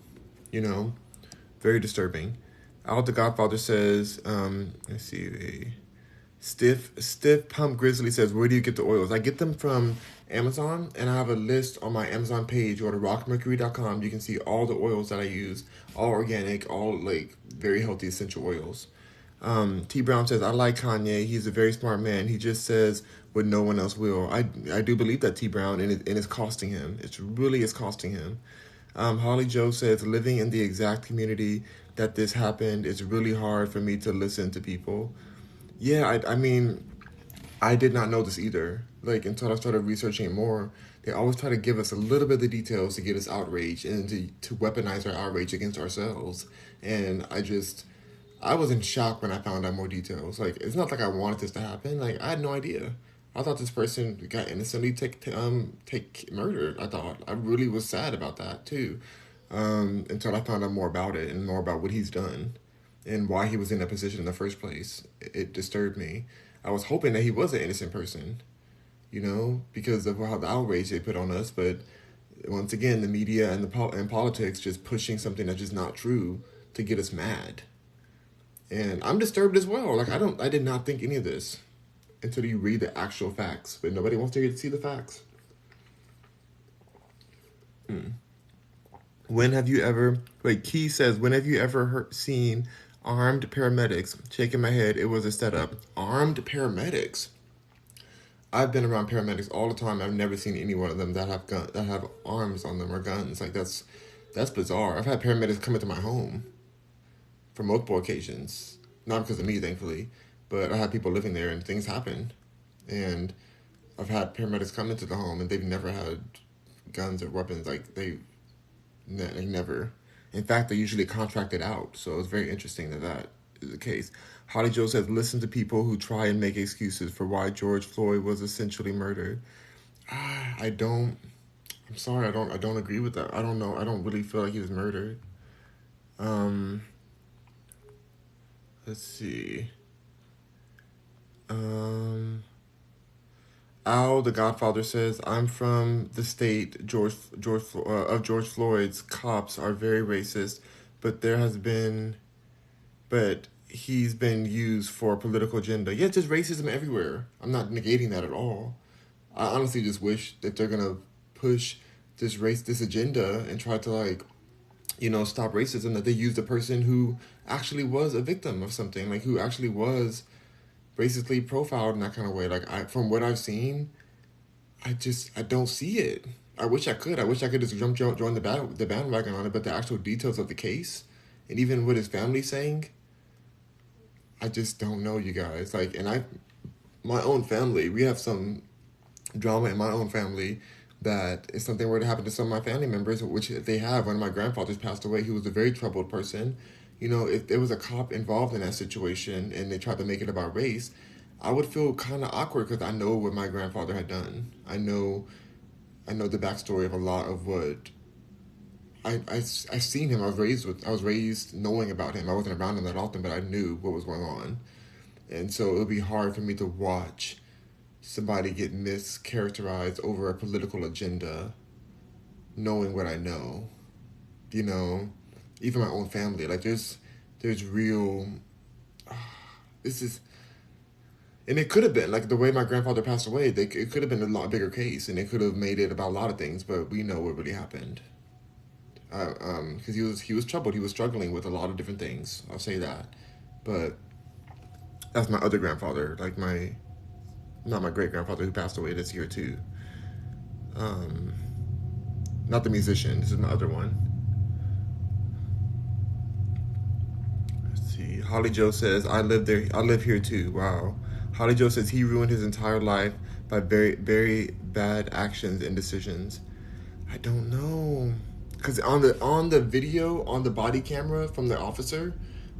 very disturbing. Al the Godfather says, let's see, Stiff Pump Grizzly says, where do you get the oils? I get them from Amazon, and I have a list on my Amazon page. Go to rockmercury.com. You can see all the oils that I use, all organic, all like very healthy essential oils. T Brown says, I like Kanye. He's a very smart man. He just says what no one else will. I do believe that, T Brown, and it's costing him. It's really is costing him. Holly Joe says, living in the exact community that this happened, it's really hard for me to listen to people. Yeah, I mean, I did not know this either. Like, until I started researching it more, they always try to give us a little bit of the details to get us outraged and to weaponize our outrage against ourselves. And I was in shock when I found out more details. Like, it's not like I wanted this to happen. Like, I had no idea. I thought this person got innocently take murdered. I really was sad about that too, until I found out more about it and more about what he's done and why he was in that position in the first place. It disturbed me. I was hoping that he was an innocent person, because of how the outrage they put on us. But once again, the media and and politics just pushing something that's just not true to get us mad. And I'm disturbed as well. Like, I did not think any of this until you read the actual facts, but nobody wants to see the facts. Key says, when have you ever seen armed paramedics? Shaking my head, it was a setup. Armed paramedics? I've been around paramedics all the time. I've never seen any one of them that have arms on them or guns. Like, that's bizarre. I've had paramedics come into my home for multiple occasions. Not because of me, thankfully, but I had people living there and things happen. And I've had paramedics come into the home and they've never had guns or weapons. Like, they never. In fact, they're usually contracted out. So it's very interesting that is the case. Holly Joe says, listen to people who try and make excuses for why George Floyd was essentially murdered. I don't. I'm sorry. I don't agree with that. I don't know. I don't really feel like he was murdered. Um. Let's see. Um. Al, the Godfather says, "I'm from the state. George Floyd's cops are very racist, but there has been, but he's been used for a political agenda. Yeah, just racism everywhere. I'm not negating that at all. I honestly just wish that they're gonna push this agenda and try to like, stop racism. That they use the person who actually was a victim of something, like who actually was racistly profiled in that kind of way. Like from what I've seen, I don't see it. I wish I could. I wish I could just join the bandwagon on it. But the actual details of the case, and even what his family's saying, I just don't know, you guys. Like, and my own family, we have some drama in my own family that if something were to happen to some of my family members, which they have. One of my grandfathers passed away. He was a very troubled person. If there was a cop involved in that situation and they tried to make it about race, I would feel kind of awkward because I know what my grandfather had done. I know the backstory of a lot of what I seen him. I was raised knowing about him. I wasn't around him that often, but I knew what was going on, and so it would be hard for me to watch somebody get mischaracterized over a political agenda, knowing what I know. You know, even my own family. Like there's real. This is. And it could have been like the way my grandfather passed away. It could have been a lot bigger case, and it could have made it about a lot of things. But we know what really happened. Because he was troubled. He was struggling with a lot of different things. I'll say that. But that's my other grandfather, like not my great grandfather who passed away this year too. Um, Not the musician. This is my other one. Let's see. Holly Joe says, "I live there. I live here too." Wow. Holly Joe says he ruined his entire life by very, very bad actions and decisions. I don't know, because on the video on the body camera from the officer,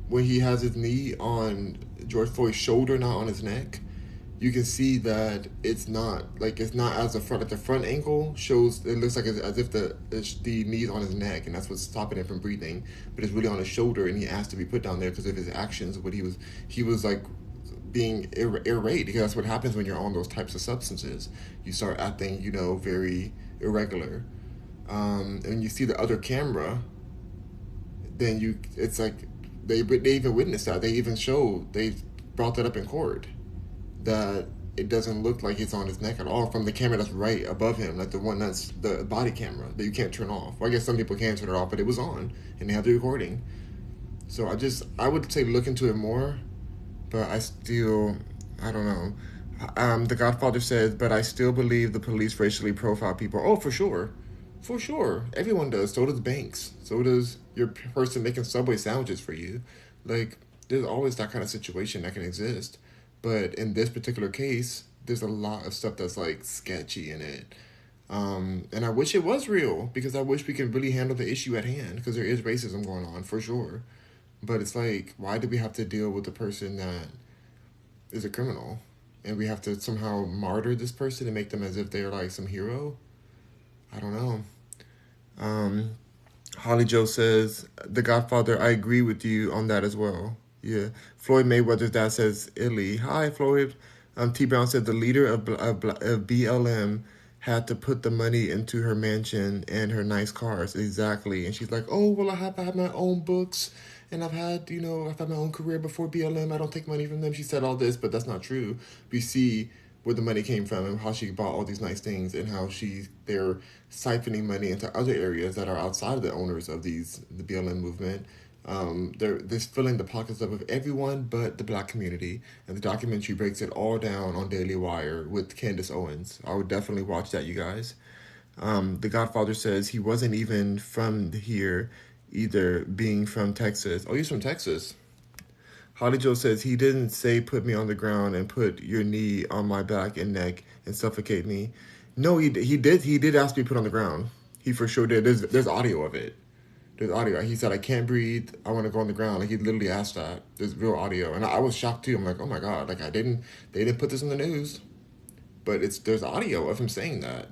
when he has his knee on George Floyd's shoulder, not on his neck, you can see that it's not as the front. Like the front angle shows, it looks like as if the knee's on his neck, and that's what's stopping him from breathing. But it's really on his shoulder, and he asked to be put down there because of his actions. What he was like being irate, because that's what happens when you're on those types of substances. You start acting, very irregular. And when you see the other camera, then it's like they even witnessed that. They brought that up in court, that it doesn't look like it's on his neck at all from the camera that's right above him, like the one that's the body camera that you can't turn off. Well, I guess some people can turn it off, but it was on and they have the recording. So I would say look into it more, but I don't know. The Godfather says, but I still believe the police racially profile people. Oh, for sure. For sure. Everyone does. So does banks. So does your person making Subway sandwiches for you. Like, there's always that kind of situation that can exist. But in this particular case, there's a lot of stuff that's, like, sketchy in it. And I wish it was real, because I wish we could really handle the issue at hand, because there is racism going on, for sure. But it's like, why do we have to deal with the person that is a criminal? And we have to somehow martyr this person and make them as if they're, like, some hero? I don't know. Holly Joe says, The Godfather, I agree with you on that as well. Yeah. Floyd Mayweather's dad says, Illy. Hi, Floyd. T. Brown said the leader of BLM had to put the money into her mansion and her nice cars. Exactly. And she's like, oh, well, I have my own books, and I've had my own career before BLM. I don't take money from them. She said all this, but that's not true. We see where the money came from and how she bought all these nice things, and how they're siphoning money into other areas that are outside of the owners of the BLM movement. They're filling the pockets up of everyone but the black community, and the documentary breaks it all down on Daily Wire with Candace Owens. I would definitely watch that, you guys. The Godfather says he wasn't even from here either, being from Texas. Oh, he's from Texas. Holly Joe says he didn't say put me on the ground and put your knee on my back and neck and suffocate me. No, he did ask me to be put on the ground. He for sure did. There's audio of it. There's audio. He said, "I can't breathe. I want to go on the ground." Like he literally asked that. There's real audio, and I was shocked too. I'm like, "Oh my god!" Like they didn't put this in the news, but there's audio of him saying that.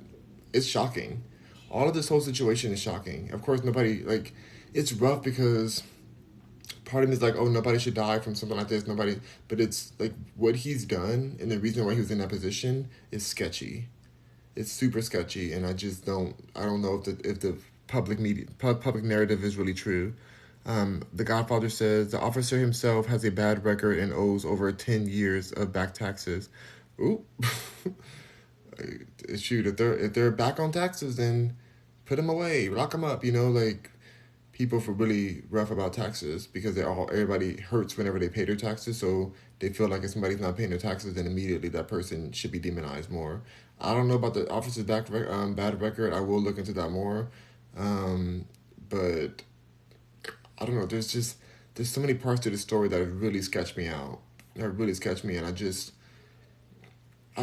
It's shocking. All of this whole situation is shocking. Of course, nobody like. It's rough because part of me is like, oh, nobody should die from something like this. Nobody, but it's like what he's done and the reason why he was in that position is sketchy. It's super sketchy, and I don't know if the public narrative is really true. The Godfather says the officer himself has a bad record and owes over 10 years of back taxes. Ooh, shoot! If they're back on taxes, then put them away, lock them up. You know, like people feel really rough about taxes because everybody hurts whenever they pay their taxes. So they feel like if somebody's not paying their taxes, then immediately that person should be demonized more. I don't know about the officer's bad record. I will look into that more, but I don't know. There's so many parts to the story that have really sketched me out. That really sketched me, and I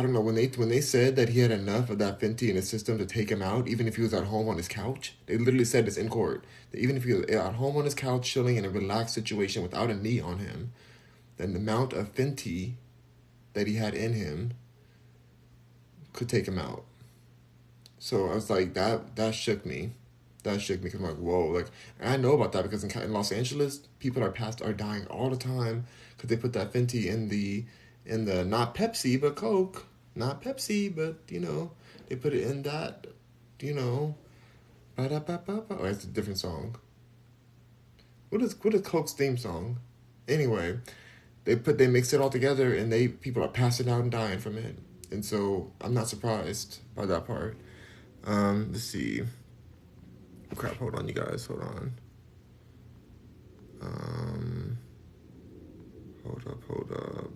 don't know when they said that he had enough of that Fenty in his system to take him out, even if he was at home on his couch. They literally said this in court that even if he was at home on his couch, chilling in a relaxed situation without a knee on him, then the amount of Fenty that he had in him could take him out. So I was like, that shook me. That shook me because I'm like, whoa, like, and I know about that because in Los Angeles, people are dying all the time because they put that Fenty in the not Pepsi but Coke, not Pepsi but they put it in that, you know, ba-da-ba-ba-ba. Oh, that's a different song. What is Coke's theme song? Anyway, they mix it all together and people are passing out and dying from it, and so I'm not surprised by that part. Let's see. Crap, hold on, you guys, hold on. Hold up.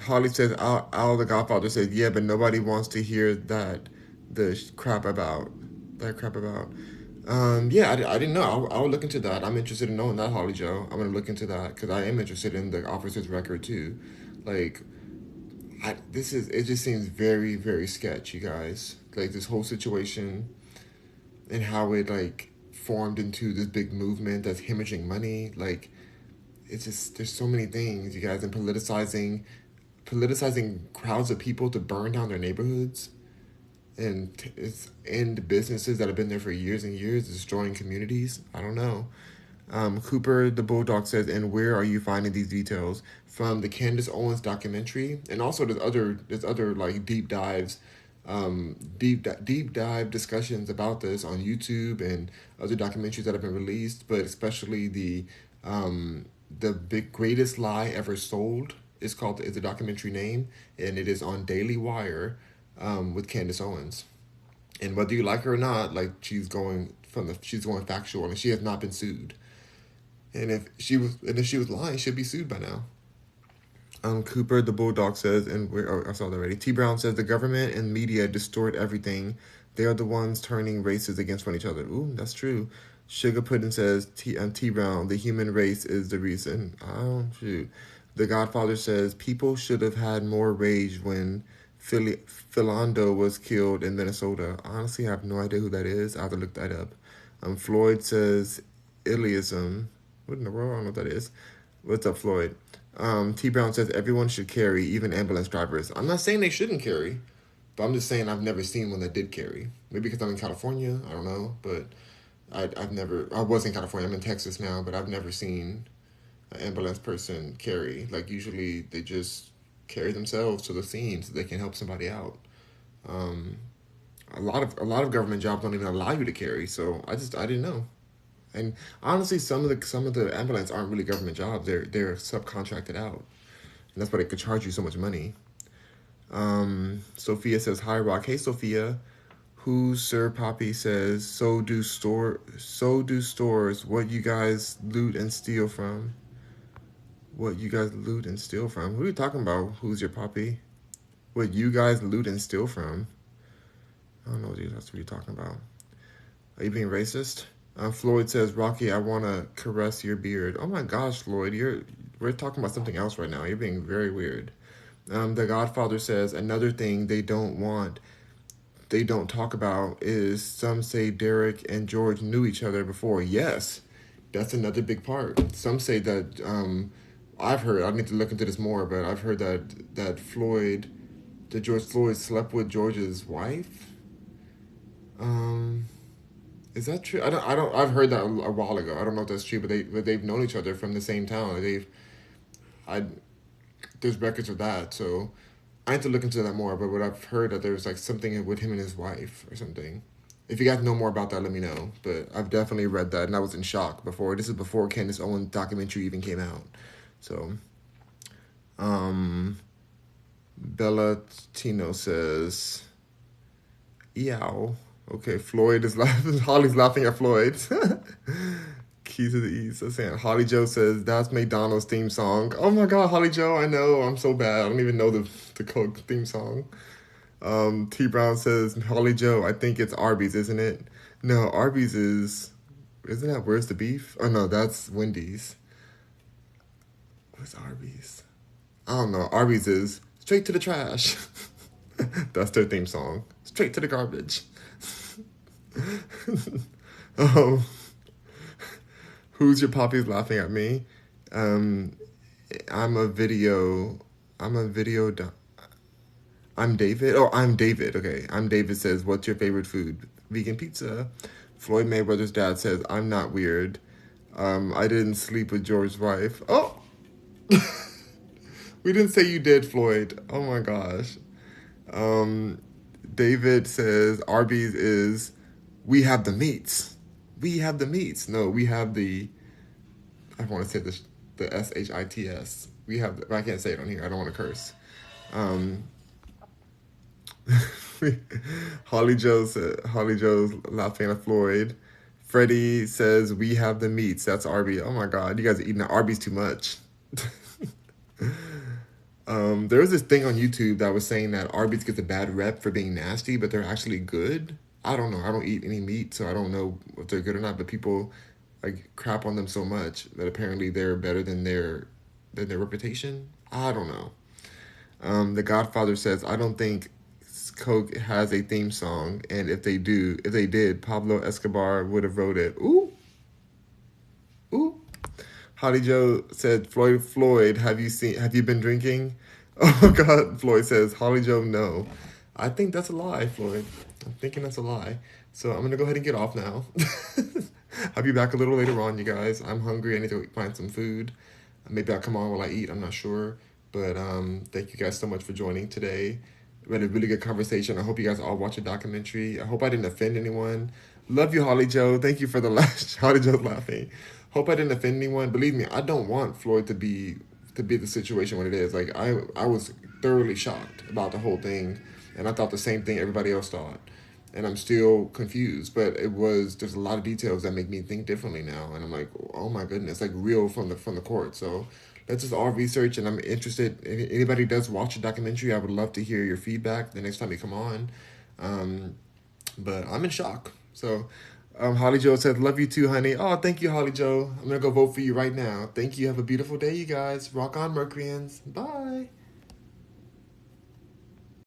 Holly says, Al the Godfather says, yeah, but nobody wants to hear crap about. Yeah, I didn't know. I'll look into that. I'm interested in knowing that, Holly Joe. I'm going to look into that because I am interested in the officer's record too. Like, it just seems very, very sketch, you guys. Like, this whole situation and how it, like, formed into this big movement that's hemorrhaging money. Like, it's just, there's so many things, you guys, and politicizing crowds of people to burn down their neighborhoods and it's end businesses that have been there for years and years, destroying communities. I don't know. Cooper the Bulldog says, and where are you finding these details? From the Candace Owens documentary, and also there's other like deep dive discussions about this on YouTube and other documentaries that have been released, but especially the big greatest lie ever sold is the documentary name, and it is on Daily Wire, with Candace Owens. And whether you like her or not, like she's going factual, and she has not been sued. And if she was lying, she'd be sued by now. Cooper the Bulldog says, I saw that already. T Brown says the government and media distort everything. They are the ones turning races against one each other. Ooh, that's true. Sugar Pudding says T Brown, the human race is the reason. Oh shoot. The Godfather says people should have had more rage when Philando was killed in Minnesota. Honestly, I have no idea who that is. I have to look that up. Floyd says Iliism. What in the world? I don't know what that is. What's up, Floyd? T Brown says everyone should carry, even ambulance drivers. I'm not saying they shouldn't carry, but I'm just saying I've never seen one that did carry. Maybe because I'm in California. I don't know, but I was in California. I'm in Texas now, but I've never seen an ambulance person carry. Like usually they just carry themselves to the scene so they can help somebody out. A lot of government jobs don't even allow you to carry, so I didn't know. And honestly, some of the ambulance aren't really government jobs. They're subcontracted out, and that's why they could charge you so much money. Sophia says, "Hi Rock." Hey Sophia. Who's Sir Poppy says, so do stores. What you guys loot and steal from? What you guys loot and steal from? Who are you talking about? Who's your Poppy? What you guys loot and steal from? I don't know what you're talking about. Are you being racist? Floyd says, Rocky, I want to caress your beard. Oh my gosh, Floyd, we're talking about something else right now. You're being very weird. The Godfather says, another thing they don't want they don't talk about is some say Derek and George knew each other before. Yes, that's another big part. Some say that I've heard. I need to look into this more, but I've heard that George Floyd slept with George's wife. Um, is that true? I don't. I've heard that a while ago. I don't know if that's true, but they've known each other from the same town. I there's records of that. So I need to look into that more. But what I've heard that there's like something with him and his wife or something. If you guys know more about that, let me know. But I've definitely read that, and I was in shock before. This is before Candace Owens documentary even came out. So, Bella Tino says, "Eow." Okay, Floyd is laughing. Holly's laughing at Floyd. Key to the East. So saying Holly Joe says that's McDonald's theme song. Oh my God, Holly Joe, I know. I'm so bad. I don't even know the Coke theme song. T Brown says Holly Joe. I think it's Arby's, isn't it? No, Arby's isn't that Where's the Beef? Oh no, that's Wendy's. What's Arby's? I don't know. Arby's is straight to the trash. That's their theme song. Straight to the garbage. um, who's your poppies laughing at me? I'm a video. I'm David. Oh, I'm David. Okay, I'm David says, "What's your favorite food?" Vegan pizza. Floyd Mayweather's dad says, "I'm not weird. I didn't sleep with George's wife." Oh, we didn't say you did, Floyd. Oh my gosh. David says Arby's is we have the meats. We have the meats. No, we have the. I want to say the SHITS. We have. I can't say it on here. I don't want to curse. Holly Joe's laughing at Floyd. Freddie says we have the meats. That's Arby's. Oh my God, you guys are eating at Arby's too much. There was this thing on YouTube that was saying that Arby's gets a bad rep for being nasty, but they're actually good. I don't know. I don't eat any meat, so I don't know if they're good or not. But people like crap on them so much that apparently they're better than their reputation. I don't know. The Godfather says I don't think Coke has a theme song, and if they did, Pablo Escobar would have wrote it. Ooh. Holly Joe said, Floyd, have you been drinking? Oh my God, Floyd says, Holly Joe, no. I think that's a lie, Floyd. I'm thinking that's a lie. So I'm going to go ahead and get off now. I'll be back a little later on, you guys. I'm hungry. I need to find some food. Maybe I'll come on while I eat. I'm not sure. But thank you guys so much for joining today. We had a really good conversation. I hope you guys all watch the documentary. I hope I didn't offend anyone. Love you, Holly Joe. Thank you for the laugh. Holly Joe's laughing. Hope I didn't offend anyone. Believe me, I don't want Floyd to be the situation what it is. Like I was thoroughly shocked about the whole thing, and I thought the same thing everybody else thought, and I'm still confused. But there's a lot of details that make me think differently now, and I'm like, oh my goodness, like real from the court. So let's just all research, and I'm interested. If anybody does watch the documentary, I would love to hear your feedback the next time you come on. But I'm in shock. So. Holly Joe said, love you too, honey. Oh, thank you, Holly Joe. I'm going to go vote for you right now. Thank you. Have a beautiful day, you guys. Rock on, Mercuryans. Bye.